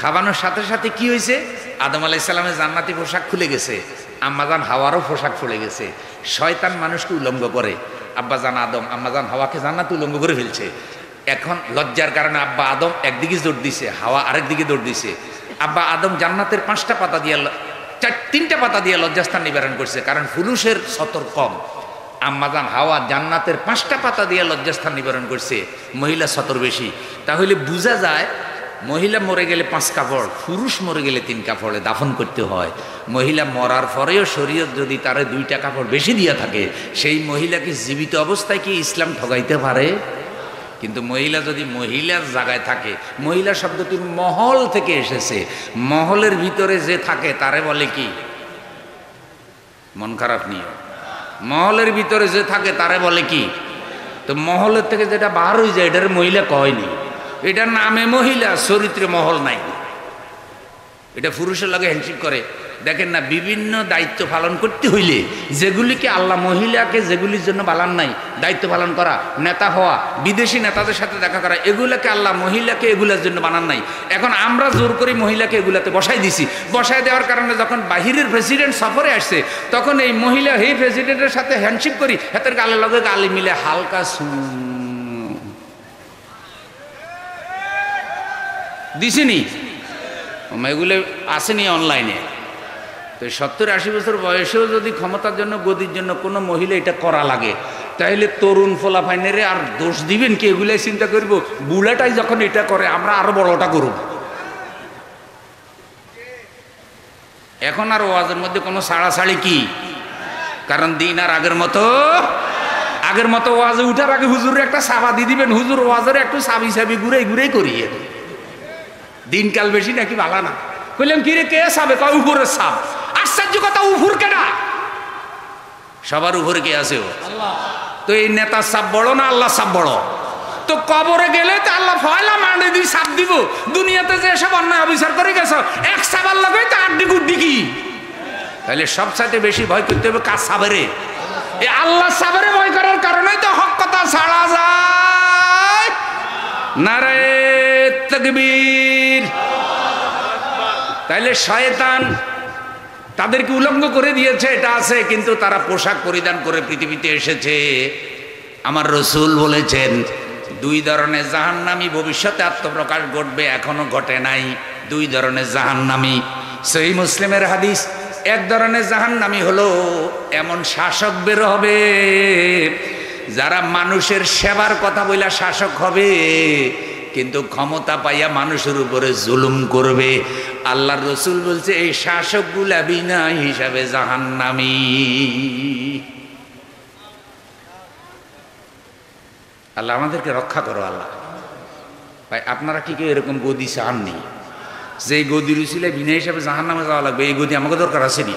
খাওয়ানোর সাথে সাথে কি হয়েছে? আদম আলাইহিস সালামের জান্নাতি পোশাক খুলে গেছে, আম্মাজান হাওয়ারও পোশাক খুলে গেছে। শয়তান মানুষকে উলঙ্গ করে। আব্বাজান আদম আম্মাজান হাওয়াকে জান্নাতে উলঙ্গ করে ফেলছে। এখন লজ্জার কারণে আব্বা আদম একদিকে দৌড় দিছে, হাওয়া আরেক দিকে দৌড় দিছে। আব্বা আদম জান্নাতের 5টা পাতা দিয়ে 3টা পাতা দিয়ে লজ্জাস্থান নিবারণ করছে, কারণ পুরুষের সতর কম। আম্মাজান হাওয়া জান্নাতের 5টা পাতা দিয়ে লজ্জাস্থান নিবারণ করছে, মহিলা সতর বেশি। তাহলে বোঝা যায় মহিলা মরে গেলে 5 কাপড়, পুরুষ মরে গেলে 3 কাপড়ে দাফন করতে হয়। মহিলা মরার পরেও শরীয়ত যদি তারে 2টা কাপড় বেশি দিয়া থাকে, সেই মহিলাকে জীবিত অবস্থায় কি ইসলাম ঠগাইতে পারে? কিন্তু মহিলা যদি মহিলার জায়গায় থাকে, মহিলা শব্দটি মহল থেকে এসেছে, মহলের ভিতরে যে থাকে তারে বলে কি? মন খারাপ নিয়ে মহলের ভিতরে যে থাকে তারে বলে কি? তো মহলের থেকে যেটা বার হয়ে যায় এটার মহিলা কয়নি, এটার নামে মহিলা, চরিত্রে মহল নাই। এটা পুরুষের লগে হ্যান্ডশেক করে। দেখেন না, বিভিন্ন দায়িত্ব পালন করতে হইলে যেগুলিকে আল্লাহ মহিলাকে যেগুলির জন্য বালান নাই, দায়িত্ব পালন করা, নেতা হওয়া, বিদেশি নেতাদের সাথে দেখা করা, এগুলাকে আল্লাহ মহিলাকে এগুলার জন্য বানান নাই। এখন আমরা জোর করে মহিলাকে এগুলাতে বসাই দিছি। বসাই দেওয়ার কারণে যখন বাহিরের প্রেসিডেন্ট সফরে আসছে, তখন এই মহিলা এই প্রেসিডেন্টের সাথে হ্যান্ডশেক করি, হাতের গালের লগে গালি মিলে হালকা দিছিনি, এগুলো আসেনি অনলাইনে। তো 70-80 বছর বয়সেও যদি ক্ষমতার জন্য, গদির জন্য কোনো মহিলা এটা করা লাগে, তাহলে তরুণ ফোলাফাইনেরে আর দোষ দিবেন কি? এগুলাই চিন্তা করব, বুড়াটাই যখন এটা করে আমরা আরো বড়টা করব। এখন আর ওয়াজের মধ্যে কোনো ছাড়াছাড়ি কি? কারণ দিন আর আগের মতো ওয়াজে উঠার আগে হুজুরের একটা সাবা দিয়ে দিবেন, হুজুর ওয়াজের একটু সাবি ঘুরে করিয়ে। দিনকাল বেশি নাকি ভালো না? বললাম কি রে, কে সাবে? কয় উপরের সাপ। আশ্চর্য কথা, উপর কেনা? সবার উপরে কে আছে? ও আল্লাহ। তো এই নেতার সাপ বড় না আল্লাহ সাপ বড়? তো কবরে গেলে তো আল্লাহ ফয়লা মান্ডে দিয়ে সাপ দিব। দুনিয়াতে যে সব অন্যায় অবিচার করে গেছ, এক সাবার লাগে তো 8 গুড্ডি কি? তাহলে সবচাইতে বেশি ভয় করতে হবে কার সাবেরে? এই আল্লাহ সাবেরে ভয় করার কারণেই তো হক কথা ছাড়া যায়। নারে তাকবীর। তাইলে শয়তান তাদেরকে উলঙ্গ করে দিয়েছে, এটা আছে, কিন্তু তারা পোশাক পরিধান করে পৃথিবীতে এসেছে। আমার রসুল বলেছেন 2 ধরনের জাহান্নামী ভবিষ্যতে আত্মপ্রকাশ ঘটবে, এখনো ঘটে নাই। 2 ধরনের জাহান্নামী, সহিহ মুসলিমের হাদিস। 1 ধরনের জাহান্নামী হলো এমন শাসক বের হবে যারা মানুষের সেবার কথা বইলা শাসক হবে, কিন্তু ক্ষমতা পাইয়া মানুষের উপরে জুলুম করবে। আল্লাহর রসুল বলছে এই শাসকগুলা বিনা হিসাবে জাহান্নামী। আল্লাহ আমাদেরকে রক্ষা করো। আল্লাহ ভাই, আপনারা কি কেউ এরকম গদি চাননি যে গদির উচিলে বিনা হিসাবে জাহান্নামে যাওয়া লাগবে? এই গদি আমাকে দরকার আছে নি?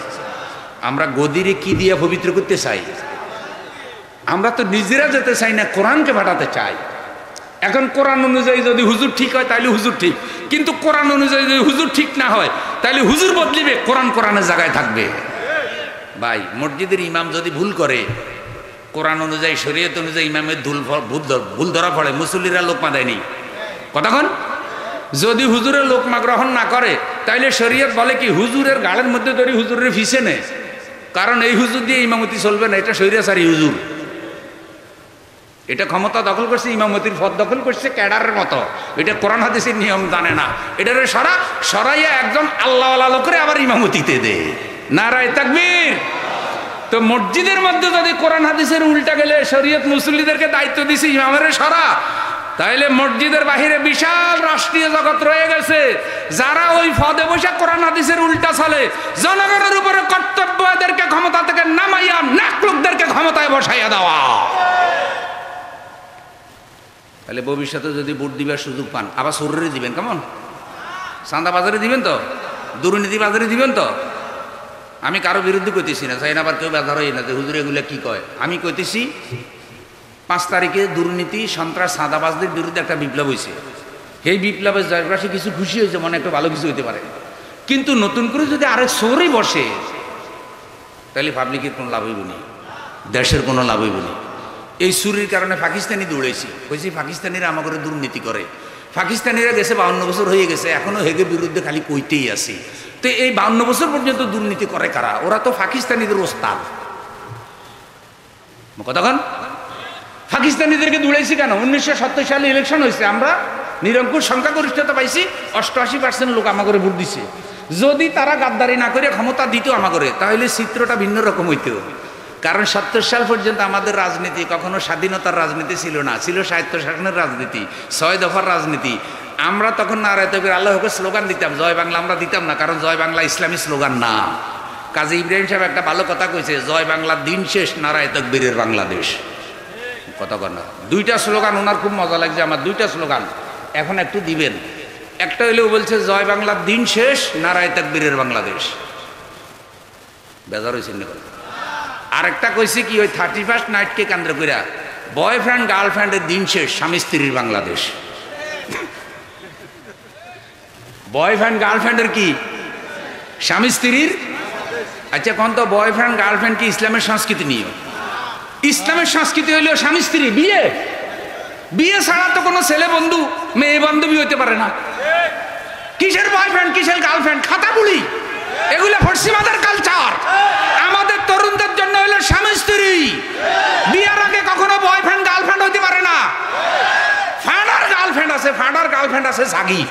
আমরা গদিরে কি দিয়ে পবিত্র করতে চাই? আমরা তো নিজেরা যেতে চাই না, কোরআনকে পাঠাতে চাই। এখন কোরআন অনুযায়ী যদি হুজুর ঠিক হয় তাহলে হুজুর ঠিক, কিন্তু কোরআন অনুযায়ী যদি হুজুর ঠিক না হয় তাহলে হুজুর বদলিবে, কোরআন কোরআনের জায়গায় থাকবে। ভাই, মসজিদের ইমাম যদি ভুল করে, কোরআন অনুযায়ী শরীয়ত অনুযায়ী ইমামের ভুল ধরা পড়ে, মুসল্লিরা লোকমা দেয়নি কতক্ষণ। যদি হুজুরের লোকমা গ্রহণ না করে তাইলে শরীয়ত বলে কি হুজুরের গালের মধ্যে ধরে হুজুরের ফিসে নেয়, কারণ এই হুজুর দিয়ে ইমামতি চলবে না, এটা শরীয়তচারী হুজুর। এটা ক্ষমতা দখল করছে, ইমামতির পদ দখল করছে ক্যাডারের মতো। এটা কোরআন হাদিসের নিয়ম জানে না, এটারে সরাইয়া একজন আল্লাহওয়ালা লোকরে আবার ইমামতিতে দে। নারায়ে তাকবীর। তো মসজিদের মধ্যে যদি কোরআন হাদিসের উল্টা গেলে, শরীয়ত মুসল্লিদেরকে দায়িত্ব দিছে ইমামের সরা, তাইলে মসজিদের বাহিরে বিশাল রাষ্ট্রীয় জগৎ রয়ে গেছে, যারা ওই পদে বসে কোরআন হাদিসের উল্টা চলে। জনগণের উপরে কর্তব্য এদেরকে ক্ষমতা থেকে নামাইয়া নাক লোকদেরকে ক্ষমতায় বসাইয়া দেওয়া। তাহলে ভবিষ্যতে যদি ভোট দিবার সুযোগ পান, আবার শরীরে দিবেন, কেমন? চাঁদা বাজারে দিবেন তো, দুর্নীতি বাজারে দিবেন তো। আমি কারো বিরুদ্ধে কইতেছি না, চাই না আবার কেউ বাজার হই না যে হুজুর এগুলো কি কয়। আমি কইতেছি 5 তারিখে দুর্নীতি সন্ত্রাস চাঁদাবাজদের বিরুদ্ধে একটা বিপ্লব হয়েছে। সেই বিপ্লবের জয়গ্রাসী কিছু খুশি হয়েছে, মনে একটা ভালো কিছু হইতে পারে। কিন্তু নতুন করে যদি আরেক শহরেই বসে তাহলে পাবলিকের কোনো লাভ হইব না, দেশের কোনো লাভ হইব না। এই চুরির কারণে পাকিস্তানি দৌড়েছি, কইছি পাকিস্তানিরা আমাদের দুর্নীতি করে। পাকিস্তানিরা গেছে 52 বছর হয়ে গেছে, এখনো হেগের বিরুদ্ধে খালি কইতেই আছে। তো এই 52 বছর পর্যন্ত দুর্নীতি করে কারা? ওরা তো পাকিস্তানিদের ওস্তাদ। কতক্ষণ পাকিস্তানিদেরকে দৌড়াইছি কেন? 1970 সালে ইলেকশন হয়েছে, আমরা নিরঙ্কুশ সংখ্যাগরিষ্ঠতা পাইছি, 88% লোক আমাকে ভোট দিছে। যদি তারা গাদ্দারি না করে ক্ষমতা দিত আমাকে, তাহলে চিত্রটা ভিন্ন রকম হইতে হবে। কারণ 70 সাল পর্যন্ত আমাদের রাজনীতি কখনো স্বাধীনতার রাজনীতি ছিল না, ছিল স্বায়ত্তশাসনের রাজনীতি, 6 দফার রাজনীতি। আমরা তখন নারায়ে তাকবীর আল্লাহকে স্লোগান দিতাম, জয় বাংলা আমরা দিতাম না, কারণ জয় বাংলা ইসলামী স্লোগান না। কাজী ইব্রাহিম সাহেব একটা ভালো কথা কইছে, জয় বাংলার দিন শেষ, নারায়ে তাকবীরের বাংলাদেশ। কথা কর না, 2টা স্লোগান ওনার খুব মজা লাগছে আমার, 2টা স্লোগান এখন একটু দিবেন। একটা হইলেও বলছে জয় বাংলার দিন শেষ, নারায়ে তাকবীরের বাংলাদেশ। বেজার হয়েছেন না? আরেকটা কইছে কি, ওই 31st নাইটকে কেন্দ্র কইরা, বয়ফ্রেন্ড গার্লফ্রেন্ডের দিন শেষ, স্বামী স্ত্রীর বাংলাদেশ। বয়ফ্রেন্ড গার্লফ্রেন্ডের কি? স্বামী স্ত্রীর। আচ্ছা কোন তো বয়ফ্রেন্ড গার্লফ্রেন্ড কি ইসলামের সংস্কৃতি নিয়ে? ইসলামের সংস্কৃতি হইল স্বামী স্ত্রী, বিয়ে। বিয়ে ছাড়া তো কোনো ছেলে বন্ধু মেয়ে বান্ধবী হইতে পারে না। কিসের বয়ফ্রেন্ড, কিসের গার্লফ্রেন্ড, খাতা বুড়ি, এগুলো পশ্চিমাদের কালচার। আমাদের তরুণদের জন্য হলো স্বামী স্ত্রী। বিয়ের আগে কখনো বয়ফ্রেন্ড গার্লফ্রেন্ড হইতে পারে না। ফাডার গার্লফ্রেন্ড আছে, ফাডার গার্লফ্রেন্ড আছে সাগি।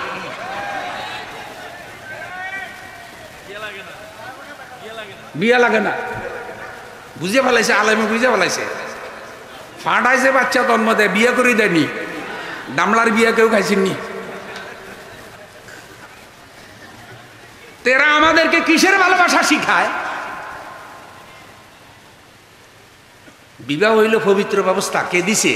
বিয়ে লাগে না, বুঝে ফেলাইছে, আলেমে বুঝে ফেলাইছে। ফাটাইছে বাচ্চা জন্ম দেয়, বিয়ে করে দেয়নি। দামলার বিয়ে কেউ খাইছেননি। তেরা আমাদেরকে কিসের ভালোবাসা শিখায়? বিবাহ হইল পবিত্র ব্যবস্থা, কে দিছে?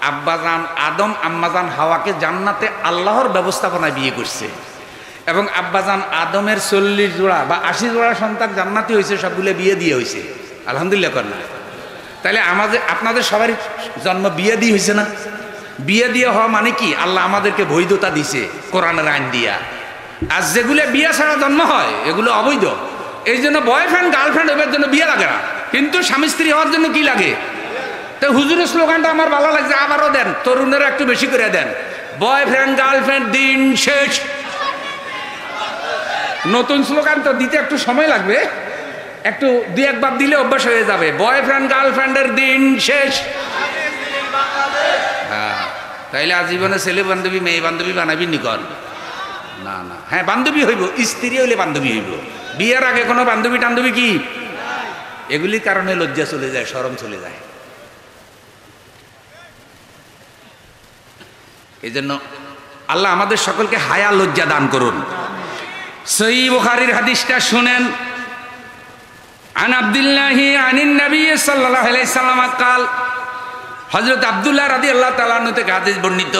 আব্বাজান আদম আম্মাজান হাওয়াকে জান্নাতে আল্লাহর ব্যবস্থাপনায় বিয়ে করছে, এবং আব্বাজান আদমের 40 জোড়া বা 80 জোড়া সন্তান জান্নাতি হয়েছে, সবগুলো বিয়ে দিয়ে হয়েছে। আলহামদুলিল্লাহ কর না? তাহলে আমাদের আপনাদের সবারই জন্ম বিয়ে দিয়ে হয়েছে না? বিয়ে দিয়ে হওয়া মানে কি? আল্লাহ আমাদেরকে বৈধতা দিছে কোরআনের আইন দিয়া। আর যেগুলো বিয়ে ছাড়া জন্ম হয় এগুলো অবৈধ। এই জন্য বয়ফ্রেন্ড গার্লফ্রেন্ড হবার জন্য বিয়ে লাগে না, কিন্তু স্বামী স্ত্রী হওয়ার জন্য কি লাগে? তো হুজুরের স্লোগানটা আমার ভালো লাগছে, আবারও দেন, তরুণেরা একটু বেশি করে দেন। বয়ফ্রেন্ড গার্লফ্রেন্ড দিন শেষ। নতুন স্লোগান তো দিতে একটু সময় লাগবে, একটু 2-1 দিলে অভ্যাস হয়ে যাবে। বয়ফ্রেন্ড গার্লফ্রেন্ডের দিন শেষ। হ্যাঁ, তাইলে আজীবনে ছেলে বান্ধবী মেয়ে বান্ধবী বানাবি নিকন না? না, হ্যাঁ বান্ধবী হইব, স্ত্রী হইলে বান্ধবী হইব। বিয়ের আগে কোনো বান্ধবী টান্ধবী কি? এগুলির কারণে লজ্জা চলে যায়, শরম চলে যায়। এই জন্য আল্লাহ আমাদের সকলকে হায়া লজ্জা দান করুন। সহিহ বুখারীর হাদিসটা শুনেন। আন আব্দুল্লাহি আনিন নবী সাল্লাল্লাহু আলাইহি সাল্লাম قال, হযরত আব্দুল্লাহ রাদিয়াল্লাহু তাআলা আনহু থেকে হাদিস বর্ণিত,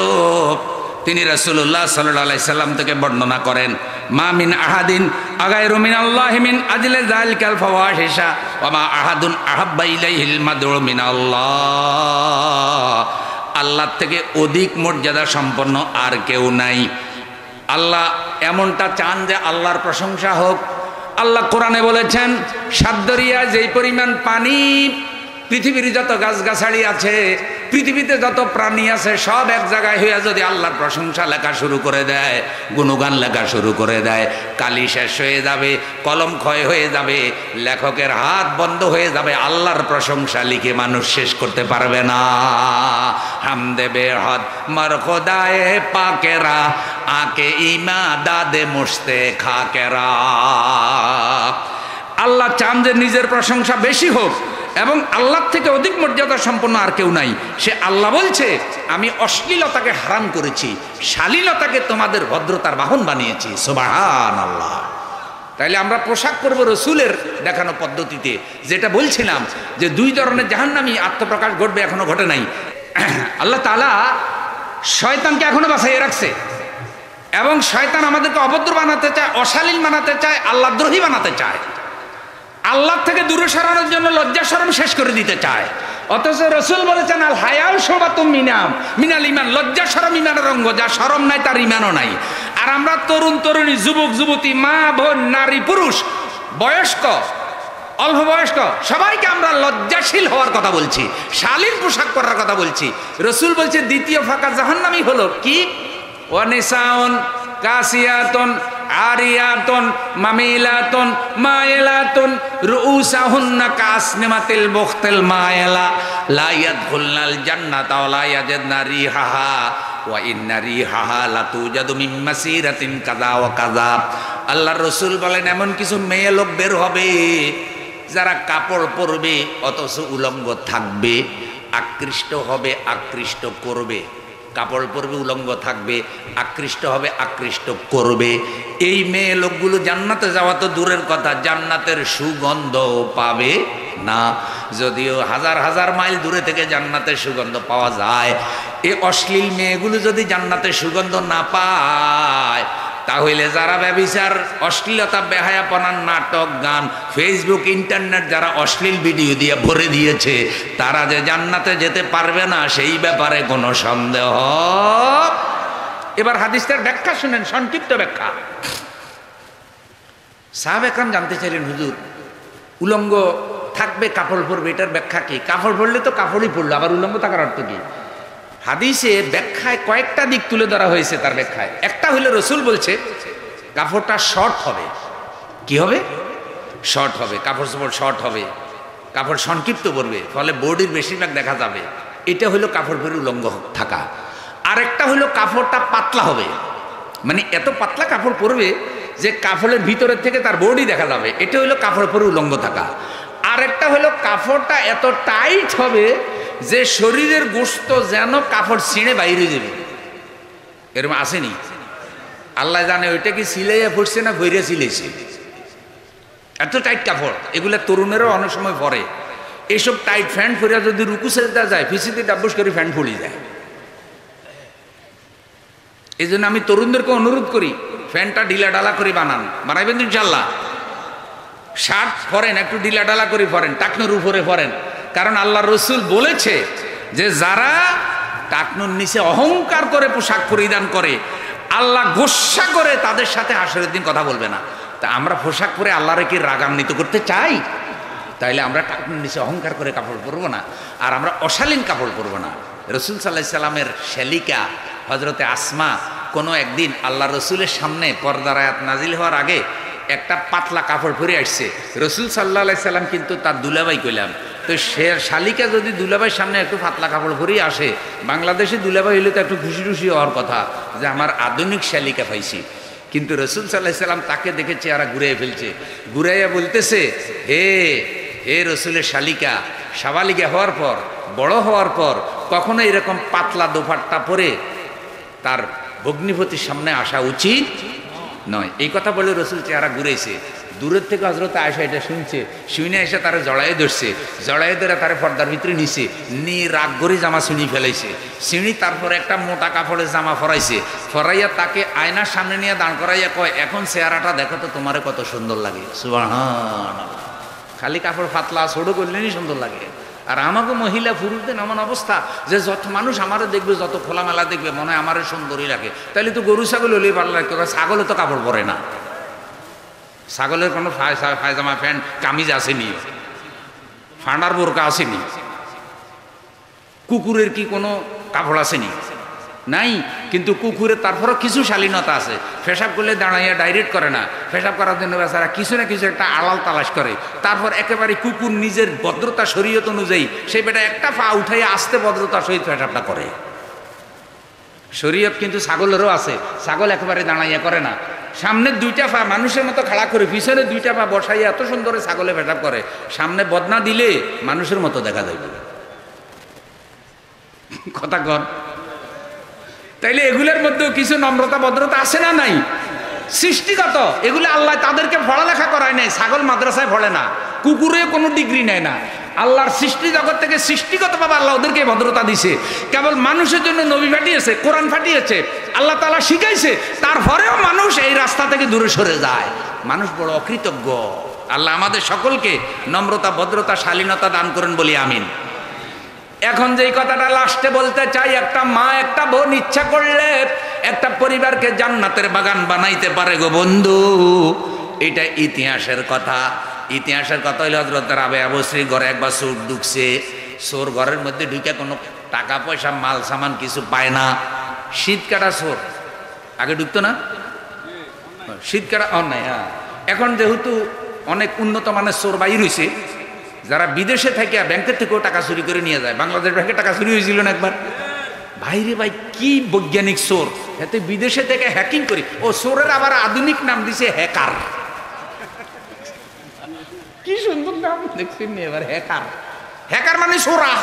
তিনি রাসূলুল্লাহ সাল্লাল্লাহু আলাইহি সাল্লাম থেকে বর্ণনা করেন, মা মিন আহাদিন আগায়রু মিনাল্লাহি মিন আজলি যালিকাল ফাওয়াহিশা ওয়া মা আহাদুন আহাব্বা ইলাইহিল মাদউ মিনাল্লাহ। আল্লাহর থেকে অধিক মর্যাদা সম্পন্ন আর কেউ নাই। আল্লাহ এমনটা চান যে আল্লাহর প্রশংসা হোক। আল্লাহ কোরআনে বলেছেন, সাদ্দরিয়া যেই পরিমাণ পানি, পৃথিবীর যত গাছগাছালি আছে, পৃথিবীতে যত প্রাণী আছে, সব এক জায়গায় হইয়া যদি আল্লাহর প্রশংসা লেখা শুরু করে দেয়, গুণগান লেখা শুরু করে দেয়, কালি শেষ হয়ে যাবে, কলম ক্ষয় হয়ে যাবে, লেখকের হাত বন্ধ হয়ে যাবে, আল্লাহর প্রশংসা লিখে মানুষ শেষ করতে পারবে না। হামদে বেহদ মর খোদায়ে পাকেরা আকে ইমা দাদে মুস্তে খাকেরা। আল্লাহ চান যে নিজের প্রশংসা বেশি হোক এবং আল্লাহর থেকে অধিক মর্যাদা সম্পন্ন আর কেউ নাই। সে আল্লাহ বলছে, আমি অশ্লীলতাকে হারাম করেছি, শালীনতাকে তোমাদের ভদ্রতার বাহন বানিয়েছি। সুবহানাল্লাহ। তাইলে আমরা পোশাক পরব রসুলের দেখানো পদ্ধতিতে। যেটা বলছিলাম যে দুই ধরনের জাহান্নামী আত্মপ্রকাশ ঘটবে, এখনো ঘটে নাই। আল্লাহ তাআলা শয়তানকে এখনো বাঁচাইয়ে রাখছে এবং শয়তান আমাদেরকে অভদ্র বানাতে চায়, অশালীন বানাতে চায়, আল্লাহদ্রোহী বানাতে চায়, আল্লাহ থেকে দূরে সরানোর জন্য লজ্জা শরম শেষ করে দিতে চায়। অথচ রসুল বলেছেন, আল হায়াউ শুবাতুম মিনাল ঈমান, লজ্জা শরম ঈমানের অঙ্গ। যা শরম নাই তার ঈমানও নাই। আর আমরা তরুণ তরুণী, যুবক যুবতী, মা বোন, নারী পুরুষ, বয়স্ক অল্প বয়স্ক, সবাইকে আমরা লজ্জাশীল হওয়ার কথা বলছি, শালীন পোশাক পরার কথা বলছি। রসুল বলছে দ্বিতীয় ফাঁকা জাহান্নামী হলো কি? ওয়ানিসাউন কাসিয়াতুন আরিয়াতুন মামিলাতুন মাইলাতুন রুউসাহুন্না কাসনিমাতিল বুখতিল মাইলা লা ইয়াদখুলনাল জান্নাতা ওয়া লা ইয়াজিদনা রিহাহা ওয়া ইন্না রিহাহা লাতুজাদু মিন মাসিরাতিন কাযা ওয়া কাযা। আল্লাহর রাসূল বলেন, এমন কিছু মেয়ে লোক বের হবে যারা কাপড় পরবে অথচ উলঙ্গ থাকবে, আকৃষ্ট হবে, আকৃষ্ট করবে। কাপড় পরবে, উলঙ্গ থাকবে, আকৃষ্ট হবে, আকৃষ্ট করবে। এই মেয়ে লোকগুলো জান্নাতে যাওয়া তো দূরের কথা, জান্নাতের সুগন্ধ পাবে না। যদিও হাজার হাজার মাইল দূরে থেকে জান্নাতের সুগন্ধ পাওয়া যায়, এই অশ্লীল মেয়েগুলো যদি জান্নাতের সুগন্ধ না পায়, তাহলে যারা ব্যভিচার, অশ্লীলতা, বেহায়াপনার নাটক, গান, ফেসবুক, ইন্টারনেট যারা অশ্লীল ভিডিও দিয়ে ভরে দিয়েছে, তারা যে জান্নাতে যেতে পারবে না সেই ব্যাপারে কোনো সন্দেহ। এবার হাদিসটার ব্যাখ্যা শুনেন, সংক্ষিপ্ত ব্যাখ্যা। সাহাবা একরাম জানতে চাইলেন, হুজুর উলঙ্গ থাকবে, কাপড় পরবে, এটার ব্যাখ্যা কি? কাপড় পরলে তো কাপড়ই পরলো, আবার উলঙ্গ থাকার অর্থ কি? হাদিসে ব্যাখ্যায় কয়েকটা দিক তুলে ধরা হয়েছে। তার ব্যাখ্যায় একটা হইল, রসুল বলছে কাপড়টা শর্ট হবে। কি হবে? শর্ট হবে। কাপড় চোপড় শর্ট হবে, কাপড় সংক্ষিপ্ত পরবে, ফলে বডির বেশিরভাগ দেখা যাবে। এটা হইলো কাপড় পরে উলঙ্গ থাকা। আরেকটা হইলো কাপড়টা পাতলা হবে, মানে এত পাতলা কাপড় পরবে যে কাপড়ের ভিতরের থেকে তার বডি দেখা যাবে। এটা হইলো কাপড় পরে উলঙ্গ থাকা। আরেকটা হইলো কাপড়টা এত টাইট হবে যে শরীরের গোশত যেন কাপড় ছিঁড়ে বাইরে যাবে। এরকম আসেনি? আল্লাহ জানে ওইটা কি সিলাইয়া ফুটছে না ভৈরা সিলেছে। এত টাইট কাপড়, এগুলা তরুণেরও অনেক সময় পরে। এইসব টাইট ফ্যান্ট পরিয়া যদি রুকু সেজদা যায়, ফিসিতে ডাব্বুস করে ফ্যান্ট ফুলি যায়। এই জন্য আমি তরুণদেরকে অনুরোধ করি, ফ্যানটা ঢিলা ডালা করে বানাইবেন তো ইনশাল্লাহ। শার্ট পরেন, একটু ঢিলা ডালা করে পরেন, টাকনুর উপরে পরেন। কারণ আল্লাহ রসুল বলেছে যে যারা টাকনুর নিচে অহংকার করে পোশাক পরিধান করে, আল্লাহ গোস্বা করে তাদের সাথে হাসরের দিন কথা বলবে না। তা আমরা পোশাক পরে আল্লাহরে কি রাগান্বিত করতে চাই? তাইলে আমরা টাকনুর নিচে অহংকার করে কাপড় পরবো না, আর আমরা অশালীন কাপড় পরবো না। রসুল সাল্লাল্লাহু আলাইহি সাল্লামের শ্যালিকা হজরতে আসমা কোনো একদিন আল্লাহ রসুলের সামনে পর্দার আয়াত নাজিল হওয়ার আগে একটা পাতলা কাপড় পরে আসছে। রসুল সাল্লাল্লাহু আলাইহি সাল্লাম কিন্তু তার দুলাভাই কইলাম, তো সে শালিকা যদি দুলাভাইয়ের সামনে একটু পাতলা কাপড় পরেই আসে, বাংলাদেশে দুলাভাই হইলে তো একটু খুশি খুশি হওয়ার কথা যে আমার আধুনিক শালিকা পাইছি। কিন্তু রসুল সাল্লাল্লাহু আলাইহি সাল্লাম তাকে দেখে চেহারা ঘুরাইয়া ফেলছে, ঘুরাইয়া বলতেছে, হে হে রসুলের শালিকা, সাবালিকা হওয়ার পর, বড় হওয়ার পর কখনো এরকম পাতলা দোপাট্টা পরে তার ভগ্নিপতির সামনে আসা উচিত নয়। এই কথা বলে রসুল চেহারা ঘুরেছে, দূরের থেকে হজরত আয়েশা এটা শুনছে, শুনে এসে তারা জড়াইয়ে ধরছে, জড়াইয়ে ধরে তারা পর্দার ভিতরে নিছে, নিয়ে রাগ করে জামা ছিঁড়ি ফেলাইছে, ছিঁড়ি তারপরে একটা মোটা কাপড়ের জামা ফরাইছে, ফরাইয়া তাকে আয়নার সামনে নিয়ে দাঁড় করাইয়া কয়, এখন চেহারাটা দেখো তো তোমারে কত সুন্দর লাগে। সুবহানাল্লাহ। খালি কাপড় পাতলা ছোট করলেনই সুন্দর লাগে। আর আমাকে মহিলা পুরুষদের এমন অবস্থা যে যত মানুষ আমারও দেখবে, যত খোলামেলা দেখবে, মনে হয় আমারও সুন্দরই লাগে। তাহলে তো গরু ছাগল হলেই ভালো লাগতো, ছাগলে তো কাপড় পরে না, ছাগলের কোনো পায়জামা প্যান্ট কামিজ আসেনি, ফান্ডার বোরকা আসেনি, কুকুরের কি কোনো কাপড় আসেনি? নাই। কিন্তু কুকুরের তারপরও কিছু শালীনতা আছে, পেশাব করলে দাঁড়াইয়া ডাইরেক্ট করে না, পেশাব করার জন্য বেচারা কিছু না কিছু একটা আড়াল তালাশ করে। তারপর একেবারে কুকুর নিজের ভদ্রতা শরীয়ত অনুযায়ী সেই বেটা একটা পা উঠাইয়া আসতে ভদ্রতার সহিত পেশাবটা করে। শরীয়ত কিন্তু ছাগলেরও আছে, ছাগল একেবারে দাঁড়াইয়া করে না, সামনের দুইটা পা মানুষের মতো খাড়া করে, পিছনে দুইটা পা বসাইয়া এত সুন্দর ছাগলে পেশাব করে, সামনে বদনা দিলে মানুষের মতো দেখা যাবে। কথা কর। তাইলে এগুলোর মধ্যেও কিছু নম্রতা ভদ্রতা আছে না নাই? সৃষ্টিগত। এগুলো আল্লাহ তাদেরকে পড়ালেখা করায় নাই, ছাগল মাদ্রাসায় পড়ে না, কুকুরে কোনো ডিগ্রি নেয় না। আল্লাহর সৃষ্টি জগৎ থেকে সৃষ্টিগতভাবে আল্লাহ ওদেরকে ভদ্রতা দিছে। কেবল মানুষের জন্য নবী ফাটিয়েছে, কোরআন ফাটিয়েছে, আল্লাহ তাআলা শিখাইছে, তারপরেও মানুষ এই রাস্তা থেকে দূরে সরে যায়। মানুষ বড় অকৃতজ্ঞ। আল্লাহ আমাদের সকলকে নম্রতা, ভদ্রতা, শালীনতা দান করেন বলি আমিন। এখন যেই কথাটা লাস্টে বলতে চাই, একটা মা একটা বোন ইচ্ছা করলে একটা পরিবারকে জান্নাতের বাগান বানাইতে পারে গো বন্ধু। এটা ইতিহাসের কথা। ইতিহাসের কথা হইলে হযরত রাবেয়া বসরি ঘরে একবার চোর ঢুকছে। চোর ঘরের মধ্যে ঢুকে কোনো টাকা পয়সা মাল সামান কিছু পায় না। শীত কাটা চোর, আগে ঢুকতো না, শীত কাটা অন্যায়। হ্যাঁ, এখন যেহেতু অনেক উন্নত মানের চোর বাইর হয়েছে, যারা বিদেশে থেকে ব্যাংকের থেকেও টাকা চুরি করে নিয়ে যায়। বাংলাদেশ ব্যাংকে টাকা চুরি হয়েছিল না একবার? ভাইরে ভাই, কি বৈজ্ঞানিক চোর! এতে বিদেশে থেকে হ্যাকিং করি। ও চোরের আবার আধুনিক নাম দিছে হ্যাকার। কি সুন্দর নাম দেখছেন এবার, হ্যাকার। হ্যাকার মানে চোরা।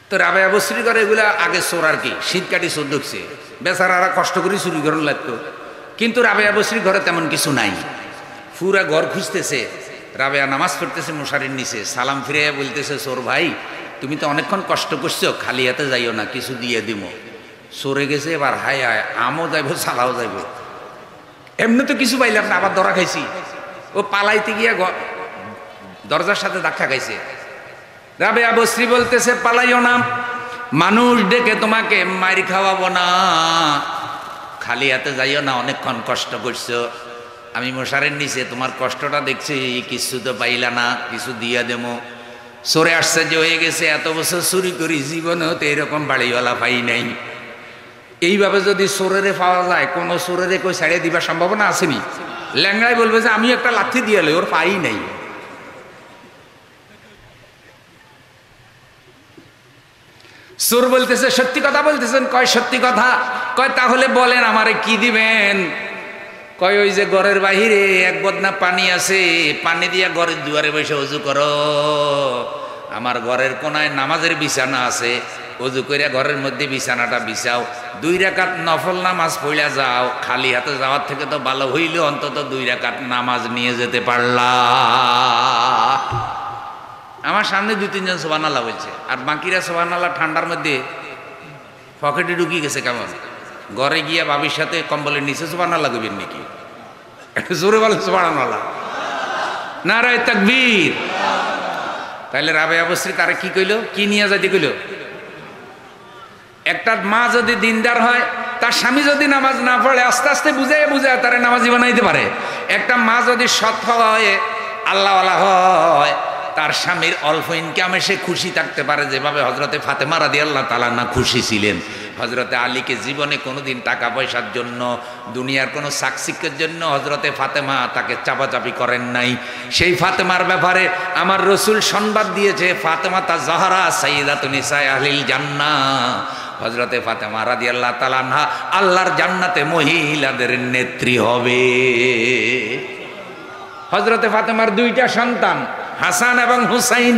তো রাবেয়া বসরি করে এগুলা আগে চোর আর কি, শীত কাটি চোর ঢুকছে, বেচারারা কষ্ট করে চুরি করার লাগতো। কিন্তু রাবেয়া বসরি ঘরে তেমন কিছু নাই। পুরা ঘর খুঁজতেছে, রাবেয়া নামাজ পড়তেছে মশারির নিচে, সালাম ফিরে বলতেছে, চোর ভাই তুমি তো অনেকক্ষণ কষ্ট করছো, খালি হাতে যাইও না, কিছু দিয়ে দিব। সরে গেছে এবার, হায় হায়, আমও যাইব সালাও যাইব, এমনি তো কিছু পাইলাম না, আবার ধরা খাইছি। ও পালাইতে গিয়া দরজার সাথে ধাক্কা খাইছে। রাবেয়া বসরি বলতেছে, পালাইও না, মানুষ ডেকে তোমাকে মার খাওয়াবো না, খালি হাতে যাইও না, অনেকক্ষণ কষ্ট করছো, আমি মশারের নিচে তোমার কষ্টটা দেখছি, কিছু তো পাইলা না, কিছু দিয়া দেবো। সরে আসছে যে হয়ে গেছে, এত বছর চুরি করি, জীবনেও তো এরকম বাড়িওয়ালা পাই নাই। এইভাবে যদি চোরেরে পাওয়া যায়, কোনো চোরেরে কই ছাড়িয়ে দিবার সম্ভাবনা আসেনি? ল্যাংড়াই বলবে যে আমি একটা লাথি দিয়ে এলো, ওর পাই নাই। চোর বলতেছে, সত্যি কথা বলতেছেন? কয় সত্যি কথা। কয় তাহলে বলেন আমারে কি দিবেন? কয় ওই যে ঘরের বাহিরে এক বদনা পানি আছে, পানি দিয়া ঘরের দুয়ারে বসে অজু করো। আমার ঘরের কোনায় নামাজের বিছানা আছে, অজু কইরা ঘরের মধ্যে বিছানাটা বিছাও, 2 রাকাত নফল নামাজ পড়া যাও। খালি হাতে যাওয়ার থেকে তো ভালো হইলে অন্তত 2 রাকাত নামাজ নিয়ে যেতে পারলা। আমার সামনে 2-3 জন সুবহানাল্লাহ বলছে, আর বাকিরা সুবহানাল্লাহ ঠান্ডার মধ্যে পকেটে ঢুকিয়ে গেছে। কেমন ঘরে গিয়া বাবির সাথে কম্বলের নিচে সুবহানাল্লাহ কইবেন নাকি? একটু জোরে বলেন সুবহানাল্লাহ, নারায়ে তাকবীর। তাহলে রাবেয়া বসরি তারে কি কইল, কি নিয়ে যাইতে কইল? একটা মা যদি দিনদার হয়, তার স্বামী যদি নামাজ না পড়ে, আস্তে আস্তে বুঝায় বুঝায় তারে নামাজি বানাইতে পারে। একটা মা যদি সৎ হয়, আল্লাহওয়ালা হয়, তার স্বামীর অল্প ইনকামে সে খুশি থাকতে পারে, যেভাবে হযরতে ফাতেমা রাদিয়াল্লাহু তাআলা না খুশি ছিলেন। হযরতে আলীকে জীবনে কোনোদিন টাকা পয়সার জন্য, দুনিয়ার কোনো সাকসিকের জন্য হযরতে ফাতেমা তাকে চাপাচাপি করেন নাই। সেই ফাতেমার ব্যাপারে আমার রসুল সংবাদ দিয়েছে, ফাতেমা তা জাহরা সাইয়্যিদাতু নিসায়ে আহলিল জান্নাহ। হযরতে ফাতেমা রাদিয়াল্লাহু তাআলা আনহা আল্লাহর জান্নাতে মহিলাদের নেত্রী হবে। হযরতে ফাতেমার 2টা সন্তান হাসান এবং হুসাইন,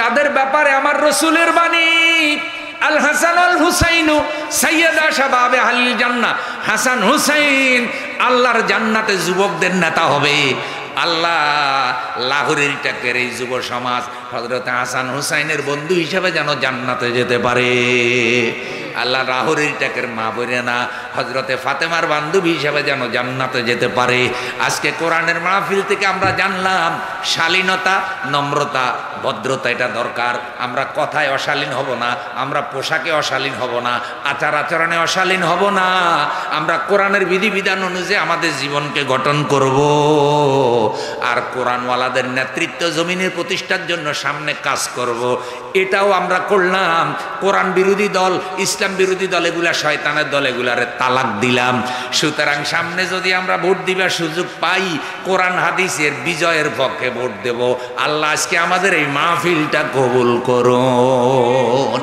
তাদের ব্যাপারে আমার রসুলের বাণী, আল হাসান আল হুসাইন সাইয়্যিদা শাবাবে আহলিল জান্নাহ, হাসান হুসাইন আল্লাহর জান্নাতে যুবকদের নেতা হবে। আল্লাহ লাহোরের টাকের এই যুব সমাজ হযরত হাসান হুসাইনের বন্ধু হিসেবে যেন জান্নাতে যেতে পারে। আল্লাহ লাহোরের টাকের মা বোনেরা হযরতে ফাতেমার বান্ধবী হিসেবে যেন জান্নাতে যেতে পারে। আজকে কোরআনের মাহফিল থেকে আমরা জানলাম শালীনতা, নম্রতা, ভদ্রতা এটা দরকার। আমরা কথায় অশালীন হব না, আমরা পোশাকে অশালীন হব না, আচার আচরণে অশালীন হব না। আমরা কোরআনের বিধিবিধান অনুযায়ী আমাদের জীবনকে গঠন করব। আর কোরআনওয়ালাদের নেতৃত্ব জমিনের প্রতিষ্ঠার জন্য সামনে কাজ করব। এটাও আমরা করলাম। কোরআন বিরোধী দল, ইসলাম বিরোধী দল, এগুলা শয়তানের দল, এগুলারে তালাক দিলাম। সুতরাং সামনে যদি আমরা ভোট দিবার সুযোগ পাই, কোরআন হাদিসের বিজয়ের পক্ষে ভোট দেব। আল্লাহ আজকে আমাদের এই মাহফিলটা কবুল করুন।